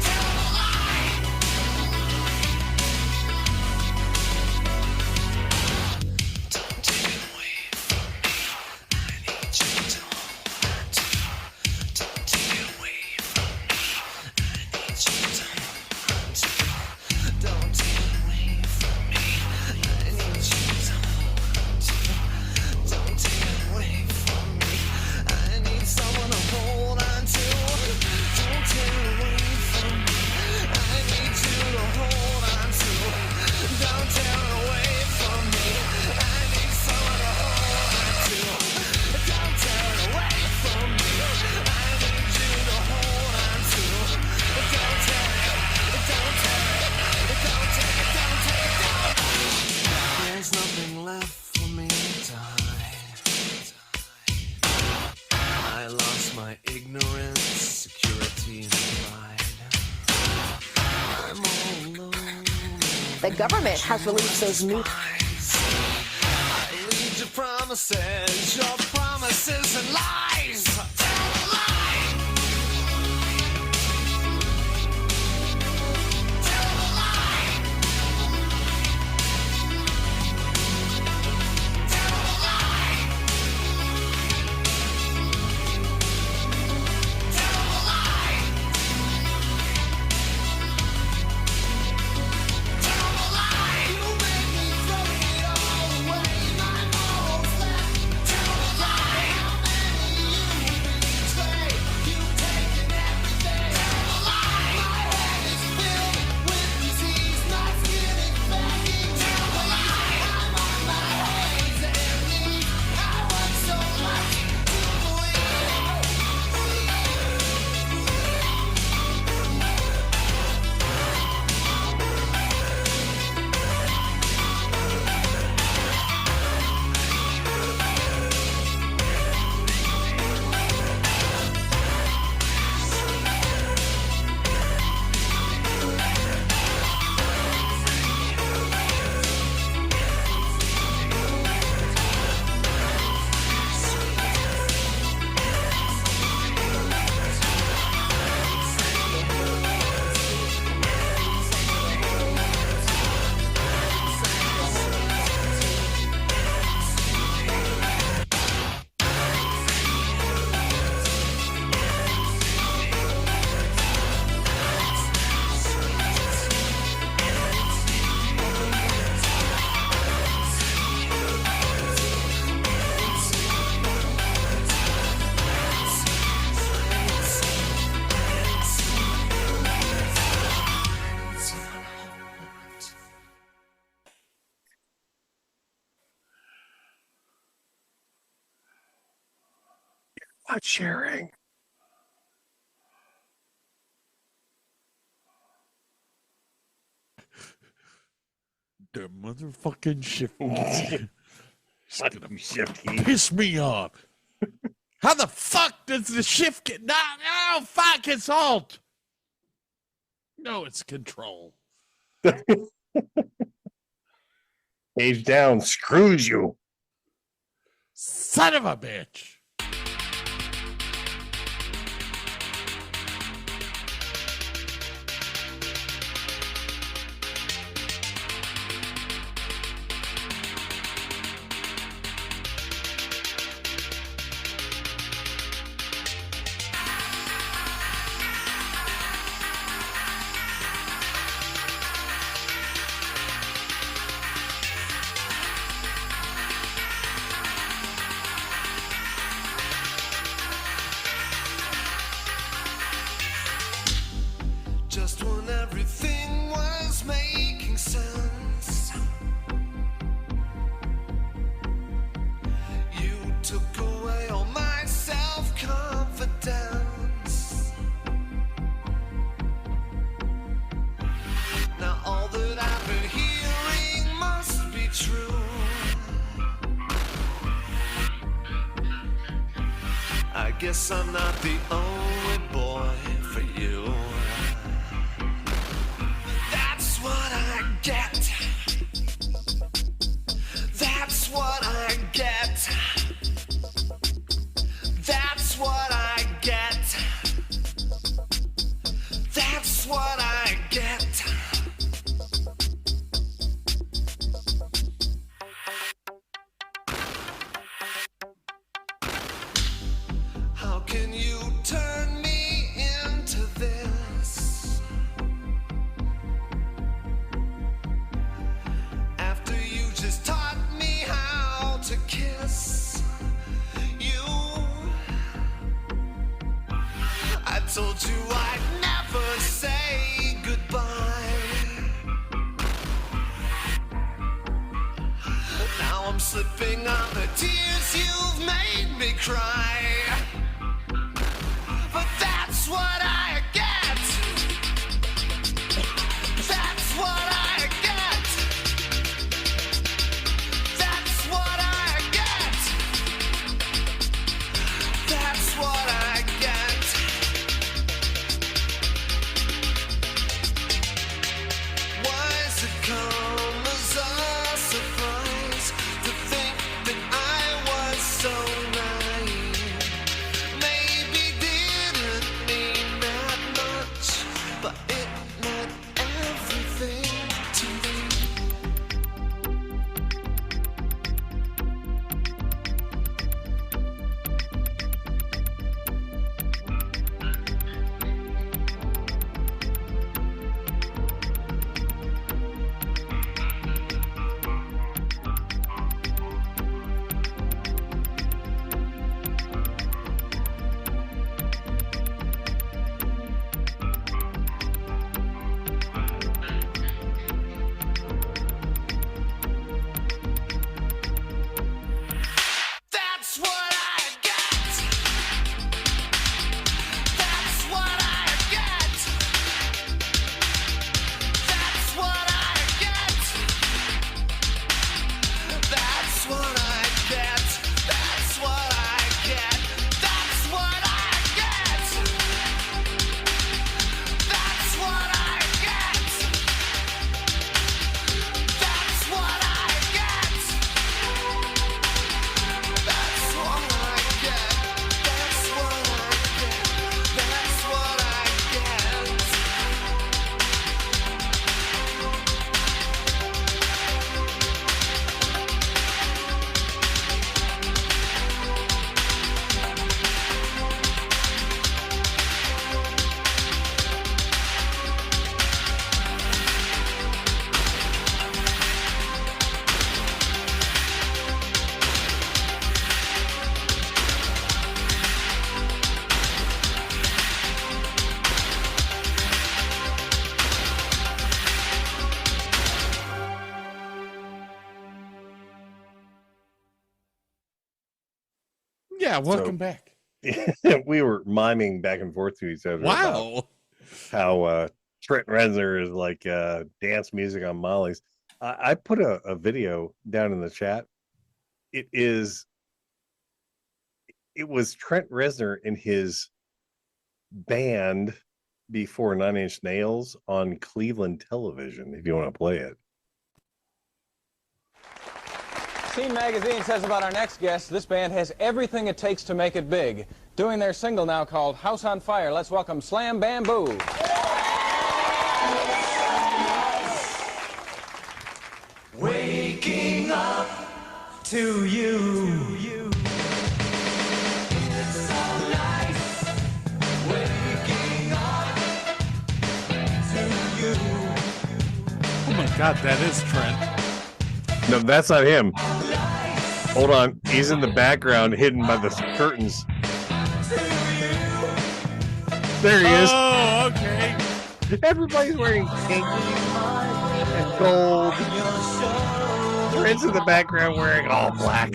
Tell a lie! Don't take it away from me. I need you to hold on to. Don't take it away from me. I need you to hold on to. Don't take it away from me. I need you to hold on to. Don't take it away from me. I need someone to hold on to. Don't take it away from me. I need you to hold on to. Don't tear it away from me. I need someone to hold on to. Don't tear it away from me. I need you to hold on to. Don't tear it. Don't tear it. Don't take it. Don't take it. Don't. There's nothing left for me to hide. I lost my ignorance, security, and pride. I'm all alone. The government has released those new. I lead your promises and lies. Tell a lie. Tell a lie. Tell a lie. Tell a lie. Tell a lie. You make me throw it all away. My morals left. Tell a lie. Not sharing. The motherfucking shifty. Shifty. Piss me off. How the fuck does the shift get? No, fuck, it's alt. No, it's control. Page down screws you. Son of a bitch. Just when everything was making sense, you took away all my self-confidence. Now all that I've been hearing must be true. I guess I'm not the only boy for you. That's what I get. That's what I get. That's what I get. That's what I get. How can you turn me into this? After you just taught me how to kiss you, I told you I'd never say goodbye. Now I'm slipping on the tears you've made me cry. But that's what I get. That's what I get. That's what I get. That's what I get. Why does it come as a surprise to think that I was so naive? Maybe didn't mean that much, but it meant everything to me. That's what I get. That's what I get. That's what I get. That's what I get. That's what I get. That's what I get. That's what I get. That's what I get. That's what I get. That's what I get. That's what I get. Yeah, welcome back. we were miming back and forth to each other. Wow. About how Trent Reznor is like dance music on Molly's. I put a video down in the chat. It was Trent Reznor in his band before Nine Inch Nails on Cleveland television, if you want to play it. Teen Magazine says about our next guest, this band has everything it takes to make it big. Doing their single now called House on Fire. Let's welcome Slam Bamboo. Waking up to you. It's so nice. Waking up to you. Oh my God, that is Trent. No, that's not him. Hold on. He's in the background, hidden by the curtains. There he is. Oh, okay. Everybody's wearing pink and gold. Trent's in the background wearing all black.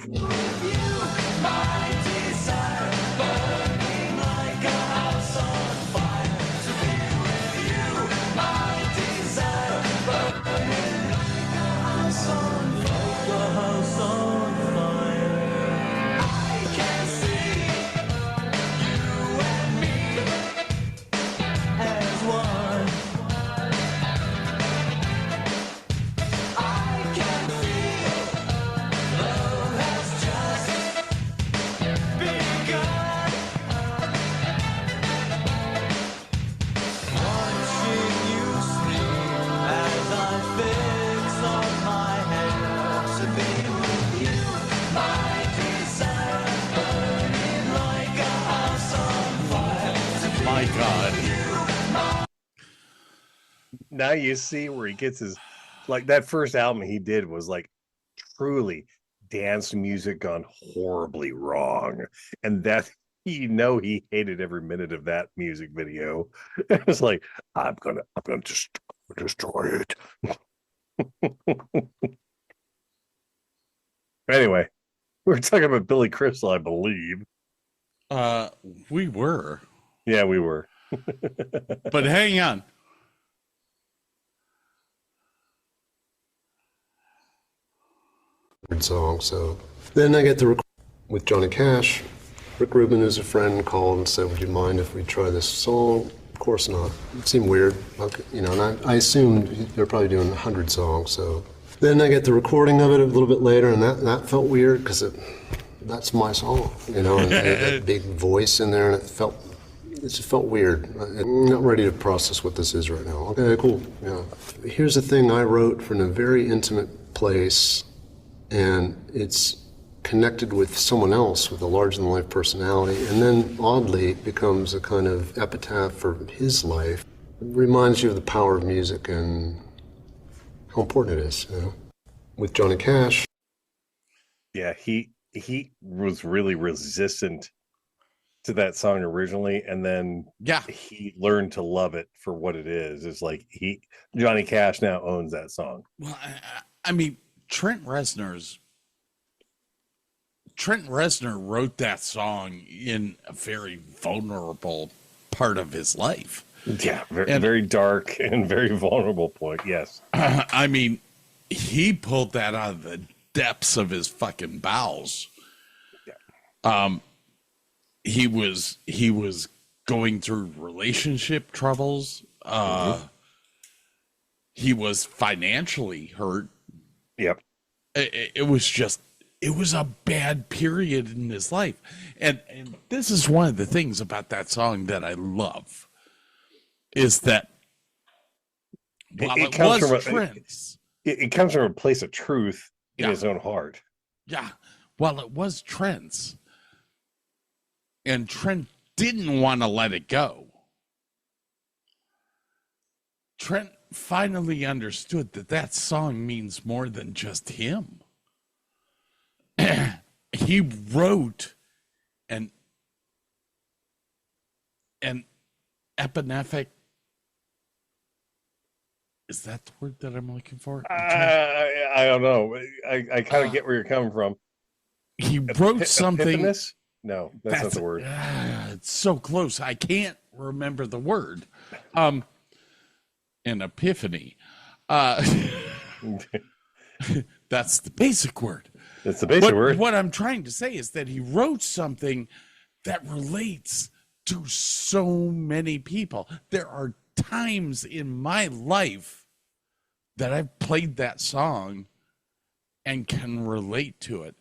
My God. Now you see where he gets his, like, that first album he did was like truly dance music gone horribly wrong, and that he hated every minute of that music video. It was like, I'm gonna destroy it. Anyway, we were talking about Billy Crystal, I believe. We were. Yeah, we were. But hang on. Song. So then I get the record with Johnny Cash. Rick Rubin, who's a friend, called and said, "Would you mind if we try this song?" Of course not. It seemed weird, okay, and I assumed they're probably doing 100 songs. So then I get the recording of it a little bit later, and that felt weird because that's my song, and that big voice in there, and it just felt weird. I'm not ready to process what this is right now. Okay, cool. Yeah. Here's a thing I wrote from a very intimate place. And it's connected with someone else with a larger-than-life personality, and then oddly it becomes a kind of epitaph for his life. It reminds you of the power of music and how important it is, With Johnny Cash. Yeah, he was really resistant to that song originally, and then he learned to love it for what it is. It's like Johnny Cash now owns that song. Well, I mean, Trent Reznor wrote that song in a very vulnerable part of his life. Yeah, very dark and very vulnerable point. Yes. I mean, he pulled that out of the depths of his fucking bowels. Yeah. He was going through relationship troubles. He was financially hurt. Yep. It was a bad period in his life. And this is one of the things about that song that I love, is that while it was Trent's, it comes from a place of truth in his own heart. Yeah. While it was Trent's, and Trent didn't want to let it go, Trent finally understood that song means more than just him. He wrote an epinephic. Is that the word that I'm looking for? I don't know. I kind of get where you're coming from. He wrote something. Epiphanous? No, that's not the word. It's so close. I can't remember the word. An epiphany. That's the basic word. That's the basic word. What I'm trying to say is that he wrote something that relates to so many people. There are times in my life that I've played that song and can relate to it.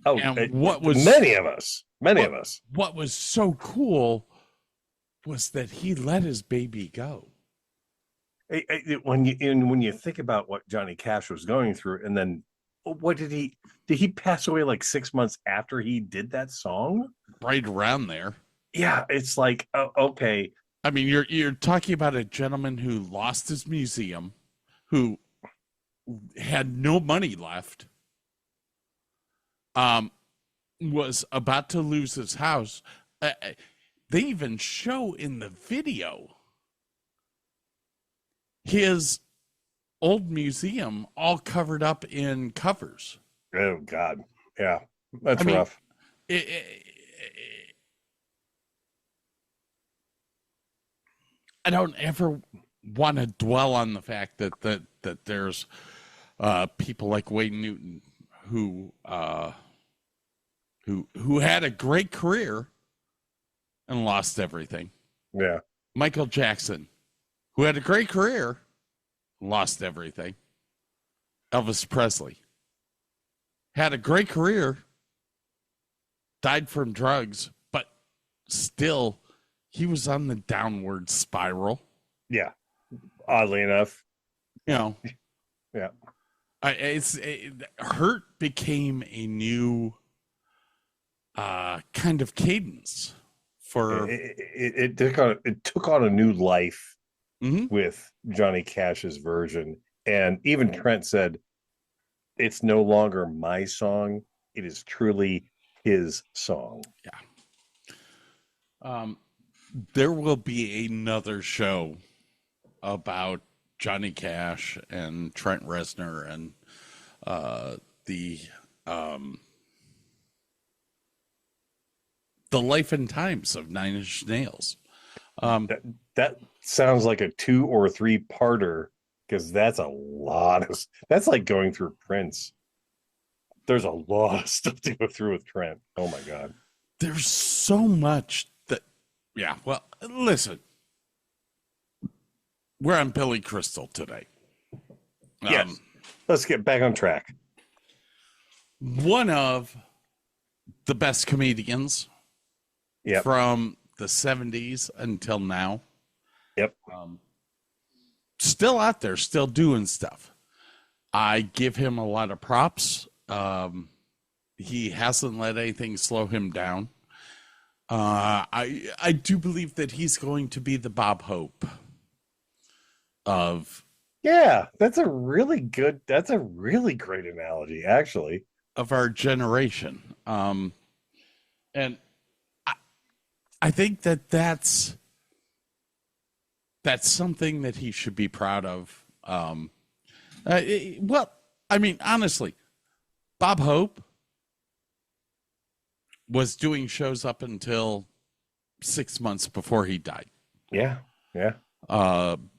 Oh, and what was many of us. What was so cool was that he let his baby go. When you think about what Johnny Cash was going through, and then what did he pass away like 6 months after he did that song? Right around there. Yeah, it's like, okay. I mean, you're talking about a gentleman who lost his museum, who had no money left, was about to lose his house. They even show in the video his old museum all covered up in covers. Oh God, yeah, that's rough. I don't ever want to dwell on the fact that there's people like Wayne Newton who had a great career and lost everything. Yeah. Michael Jackson, who had a great career, lost everything. Elvis Presley had a great career, died from drugs, but still he was on the downward spiral. Yeah. Oddly enough. You know. Yeah. Hurt became a new kind of cadence for it took on a new life with Johnny Cash's version. And even Trent said, it's no longer my song. It is truly his song. Yeah. There will be another show about Johnny Cash and Trent Reznor and the life and times of Nine Inch Nails. That sounds like a 2 or 3 parter, because that's that's like going through Prince. There's a lot of stuff to go through with Trent. Oh my God. There's so much that, yeah, well, listen, we're on Billy Crystal today. Yes. Let's get back on track. One of the best comedians from the 70s until now. Yep. Still out there, still doing stuff. I give him a lot of props. He hasn't let anything slow him down. I do believe that he's going to be the Bob Hope of. Yeah, that's a really great analogy, actually. Of our generation. And I think that's something that he should be proud of. Well, I mean, honestly, Bob Hope was doing shows up until 6 months before he died. Yeah, yeah.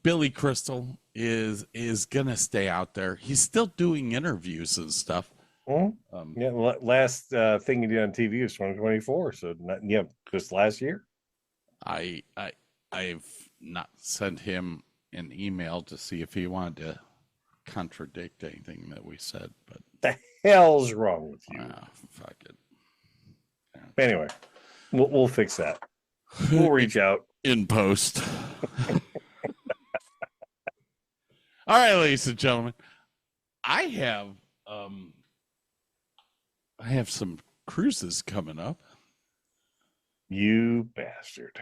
Billy Crystal is gonna stay out there. He's still doing interviews and stuff. Last thing he did on TV was 2024. So just last year. I've not sent him an email to see if he wanted to contradict anything that we said, but the hell's wrong with you? Fuck it. Yeah. Anyway, we'll fix that. We'll reach out in post. All right, ladies and gentlemen, I have some cruises coming up. You bastard.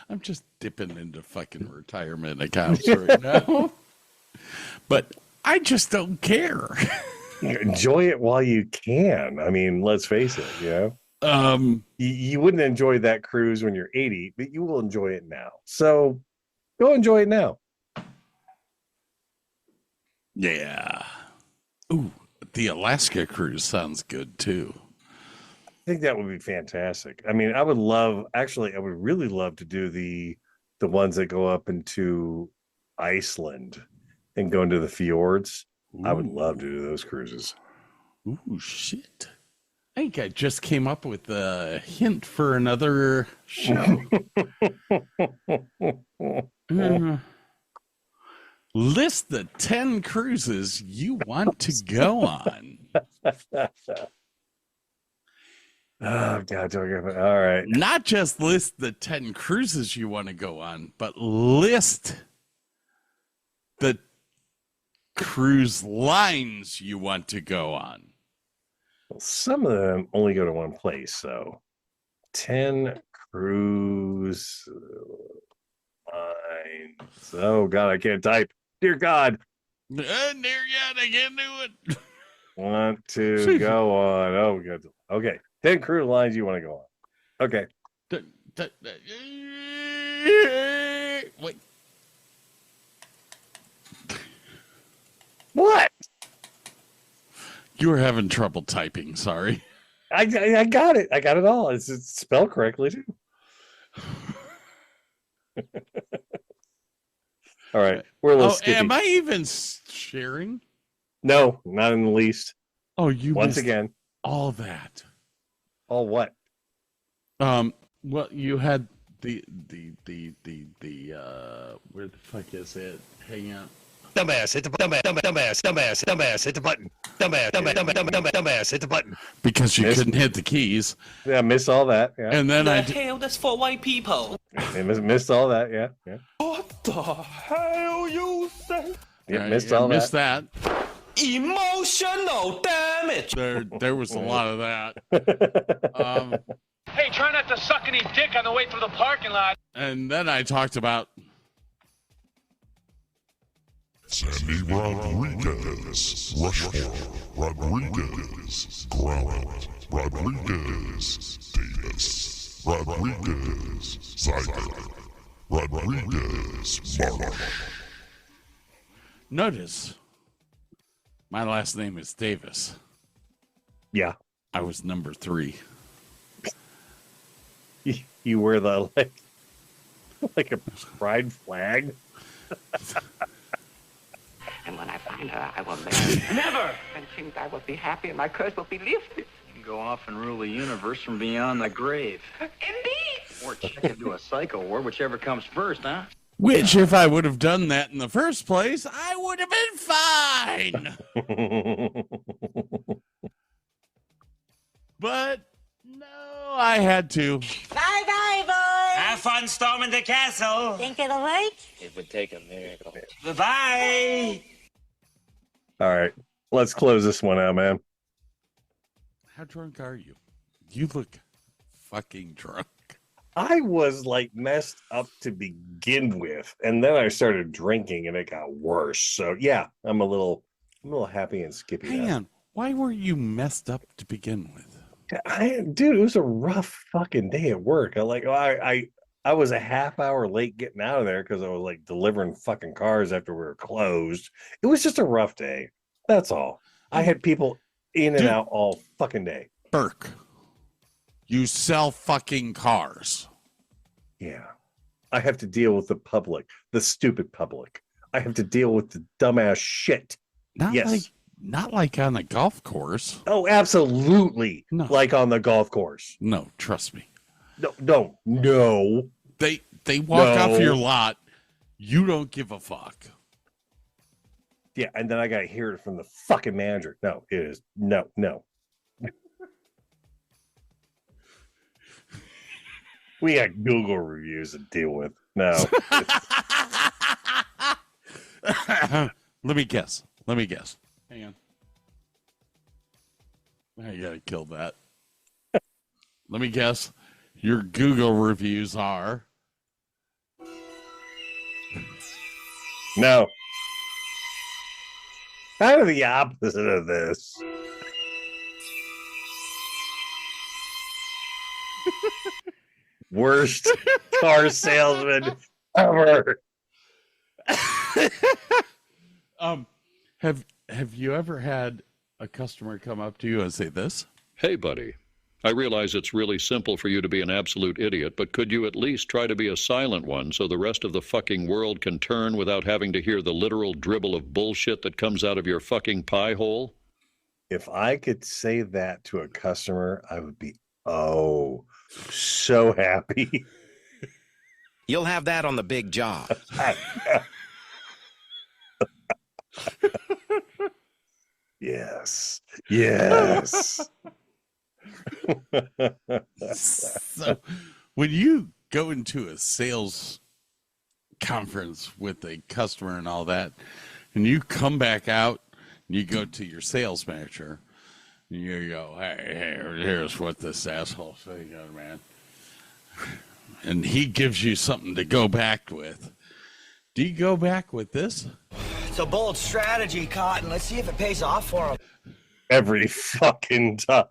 I'm just dipping into fucking retirement accounts right now. But I just don't care. Enjoy it while you can. I mean, let's face it, you wouldn't enjoy that cruise when you're 80, but you will enjoy it now. So go enjoy it now. Yeah. Ooh, the Alaska cruise sounds good too. think that would be fantastic. I mean, I would really love to do the ones that go up into Iceland and go into the fjords. I would love to do those cruises. Ooh, shit. I think I just came up with a hint for another show. List the 10 cruises you want to go on. Oh, God. All right. Not just list the 10 cruises you want to go on, but list the cruise lines you want to go on. Well, some of them only go to one place. So 10 cruise lines. Oh, God, I can't type. Dear God. Dear God, I can't do it. Want to go on. Oh, good. Okay. 10 cruise lines you want to go on. Okay. Wait. What? You were having trouble typing. Sorry. I got it. I got it all. It's spelled correctly, too. All right. We're a little skippy. Am I even sharing? No, not in the least. Oh, you once missed again. All that. All what? Well, you had the where the fuck is it? Hang on. Dumbass, hit the dumbass, hit the button. Dumbass, hit the button. Because you couldn't hit the keys. Yeah, missed all that. Yeah. And then hell, that's for white people. Missed all that. Yeah. What the hell you say? Yeah, missed all that. Missed that. Emotional damage. There was a lot of that. Hey, try not to suck any dick on the way through the parking lot. And then I talked about Sandy Rodriguez, Rushmore, Rodriguez, Ground, Rodriguez, Davis, Rodriguez, Zyger, Rodriguez, Marsh. Notice, my last name is Davis. Yeah. I was number 3. You wear the like a pride flag. And when I find her, I will marry her. Never! And think I will be happy and my curse will be lifted. You can go off and rule the universe from beyond the grave. Indeed! Or check into a psycho ward, whichever comes first, huh? Which, if I would have done that in the first place, I would have been fine. But no, I had to. Bye-bye, boys. Have fun storming the castle. Think it'll work? It would take a miracle. Bye-bye. All right. Let's close this one out, man. How drunk are you? You look fucking drunk. I was like messed up to begin with, and then I started drinking and it got worse. So yeah, I'm a little happy and skippy. Hang on. Why were you messed up to begin with? Dude, it was a rough fucking day at work. I was a half hour late getting out of there because I was like delivering fucking cars after we were closed. It was just a rough day. That's all. I had people in and out all fucking day. Burke, you sell fucking cars. Yeah. I have to deal with the public, the stupid public. I have to deal with the dumbass shit. Not like on a golf course. Oh, absolutely. No. Like on the golf course. No, trust me. No. They walk off your lot. You don't give a fuck. Yeah, and then I got to hear it from the fucking manager. No, it is. No. We got Google reviews to deal with. No. Let me guess. Hang on. I gotta kill that. Let me guess. Your Google reviews are... No. Kind of the opposite of this. Worst car salesman ever. Have you ever had a customer come up to you and say this? Hey, buddy. I realize it's really simple for you to be an absolute idiot, but could you at least try to be a silent one so the rest of the fucking world can turn without having to hear the literal dribble of bullshit that comes out of your fucking pie hole? If I could say that to a customer, I would be, so happy. You'll have that on the big job. Yes. Yes. So when you go into a sales conference with a customer and all that, and you come back out and you go to your sales manager and you go, hey, here's what this asshole said, man. And he gives you something to go back with. Do you go back with this? It's a bold strategy, Cotton. Let's see if it pays off for him. Every fucking time.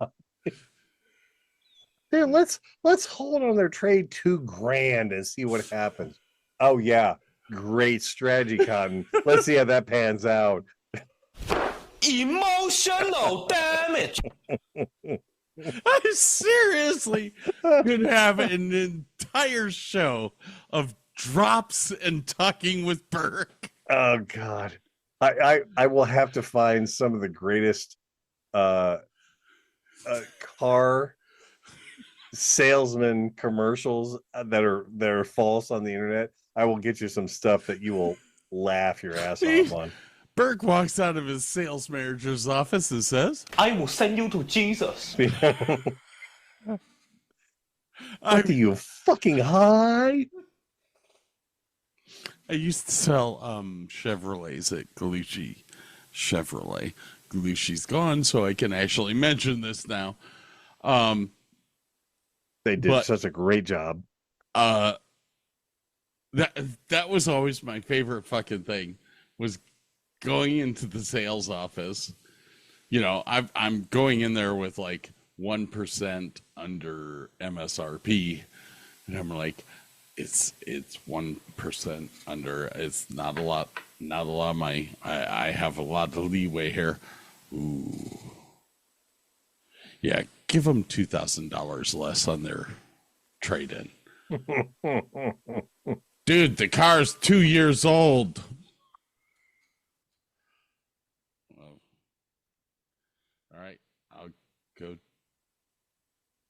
Dude, let's hold on their trade $2,000 and see what happens. Oh yeah, great strategy, Cotton. Let's see how that pans out. Emotional damage. I seriously could have an entire show of drops and talking with Burke. Oh God, I will have to find some of the greatest car salesman commercials that are false on the internet. I will get you some stuff that you will laugh your ass off on. Burke walks out of his sales manager's office and says, I will send you to Jesus. What do you fucking hide? I used to sell Chevrolets at Galucci Chevrolet. Galucci's gone, so I can actually mention this now. They did such a great job. That was always my favorite fucking thing, was going into the sales office. You know, I'm going in there with like 1% under MSRP, and I'm like, it's 1% under. It's not a lot of money. I have a lot of leeway here. Ooh, yeah, give them $2,000 less on their trade-in. Dude, the car's 2 years old. All right, I'll go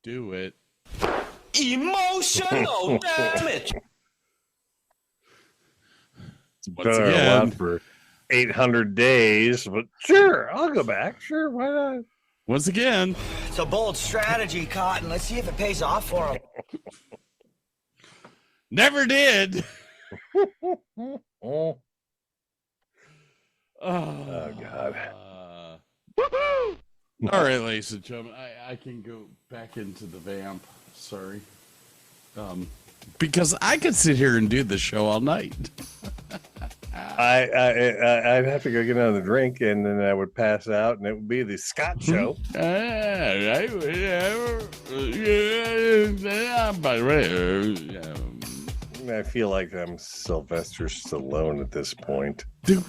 do it. Emotional damage. Once Better again, a lot for 800 days, but sure, I'll go back. Sure, why not? Once again, It's a bold strategy, Cotton. Let's see if it pays off for him. never did. Oh God. All right, ladies and gentlemen, I can go back into the vamp. Sorry. Because I could sit here and do the show all night. I'd have to go get another drink, and then I would pass out, and it would be the Scott show. By the way, I feel like I'm Sylvester Stallone at this point. dude,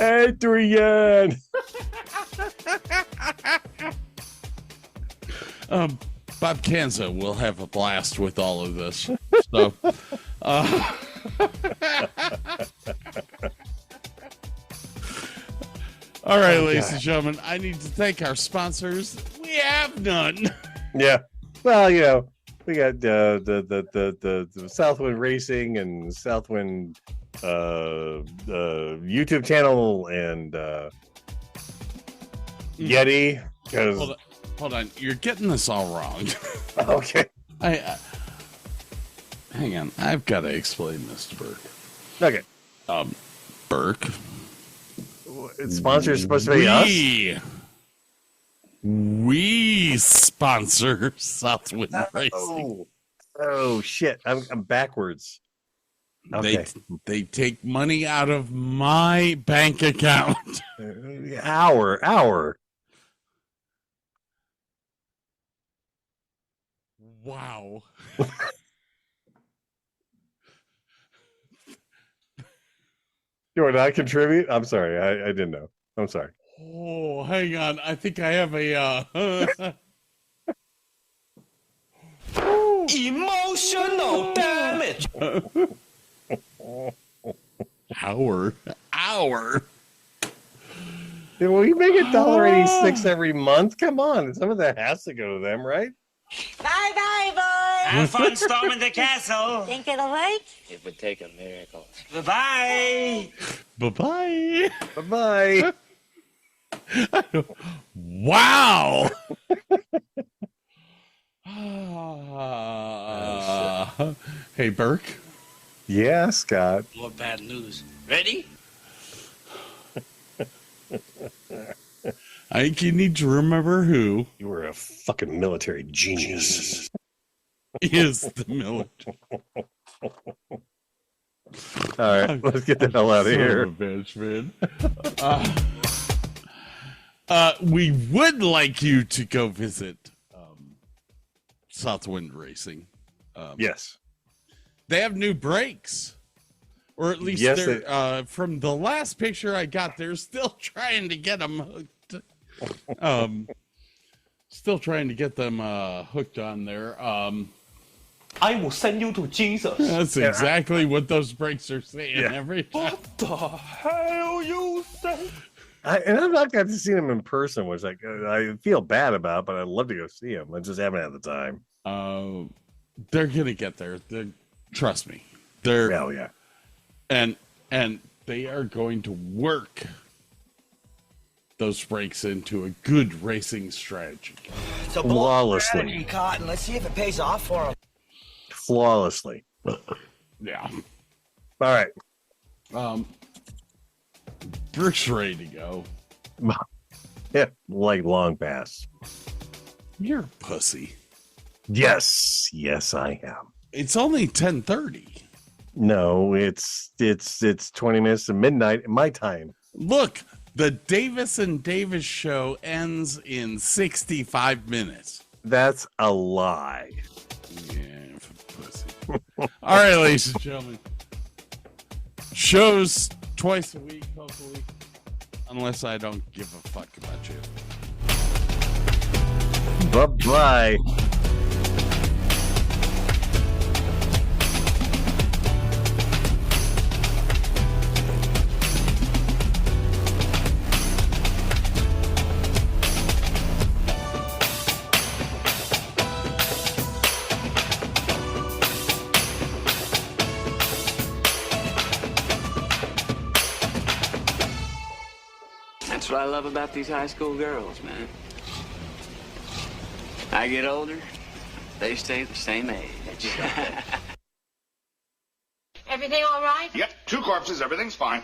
Adrian. Bob Kanza will have a blast with all of this. So, all right, ladies and gentlemen, I need to thank our sponsors. We have none. Yeah. Well, you know, we got the Southwind Racing and Southwind YouTube channel and Yeti. Because Hold on, you're getting this all wrong. Okay. Hang on, I've got to explain this to Burke. Okay. Burke. Sponsor is supposed to be us? We sponsor Southwind Racing. Oh shit! I'm backwards. Okay. They take money out of my bank account. Our. Wow. You want to contribute? I'm sorry. I didn't know. I'm sorry. Oh, hang on. I think I have a Emotional damage. hour. Yeah, well, you make $1.86 every month. Come on, some of that has to go to them, right? Bye-bye, boys. Have fun storming the castle. Think it'll work? It would take a miracle. Bye-bye. Bye-bye. Bye-bye. Wow. Hey, Burke. Yeah, Scott. More bad news. Ready? I think you need to remember who You were a fucking military genius. is the military. All right, let's get the hell out of Son here. of a bitch, man. We would like you to go visit Southwind Racing. Yes. They have new brakes. Or at least Yes, they're, from the last picture I got, they're still trying to get them hooked. Still trying to get them hooked on there. I will send you to Jesus. That's exactly what those brakes are saying every time. What the hell you say? And I've not got to see them in person, which I feel bad about, but I'd love to go see them. I just haven't had the time. They're gonna get there. Trust me. They're hell yeah. And they are going to work those brakes into a good racing strategy. It's a bold Flawlessly. strategy, Cotton. Let's see if it pays off for him. Flawlessly. Yeah. All right. Brooks ready to go. Yeah, like long pass. You're a pussy. Yes, I am. It's only 10:30. No, it's 20 minutes to midnight my time. Look, the Davis and Davis show ends in 65 minutes. That's a lie. Yeah, pussy. All right, ladies and gentlemen. Shows twice a week, hopefully. Unless I don't give a fuck about you. Bye-bye. That's what I love about these high school girls, man. I get older, they stay the same age. Everything all right? Yep, 2 corpses, everything's fine.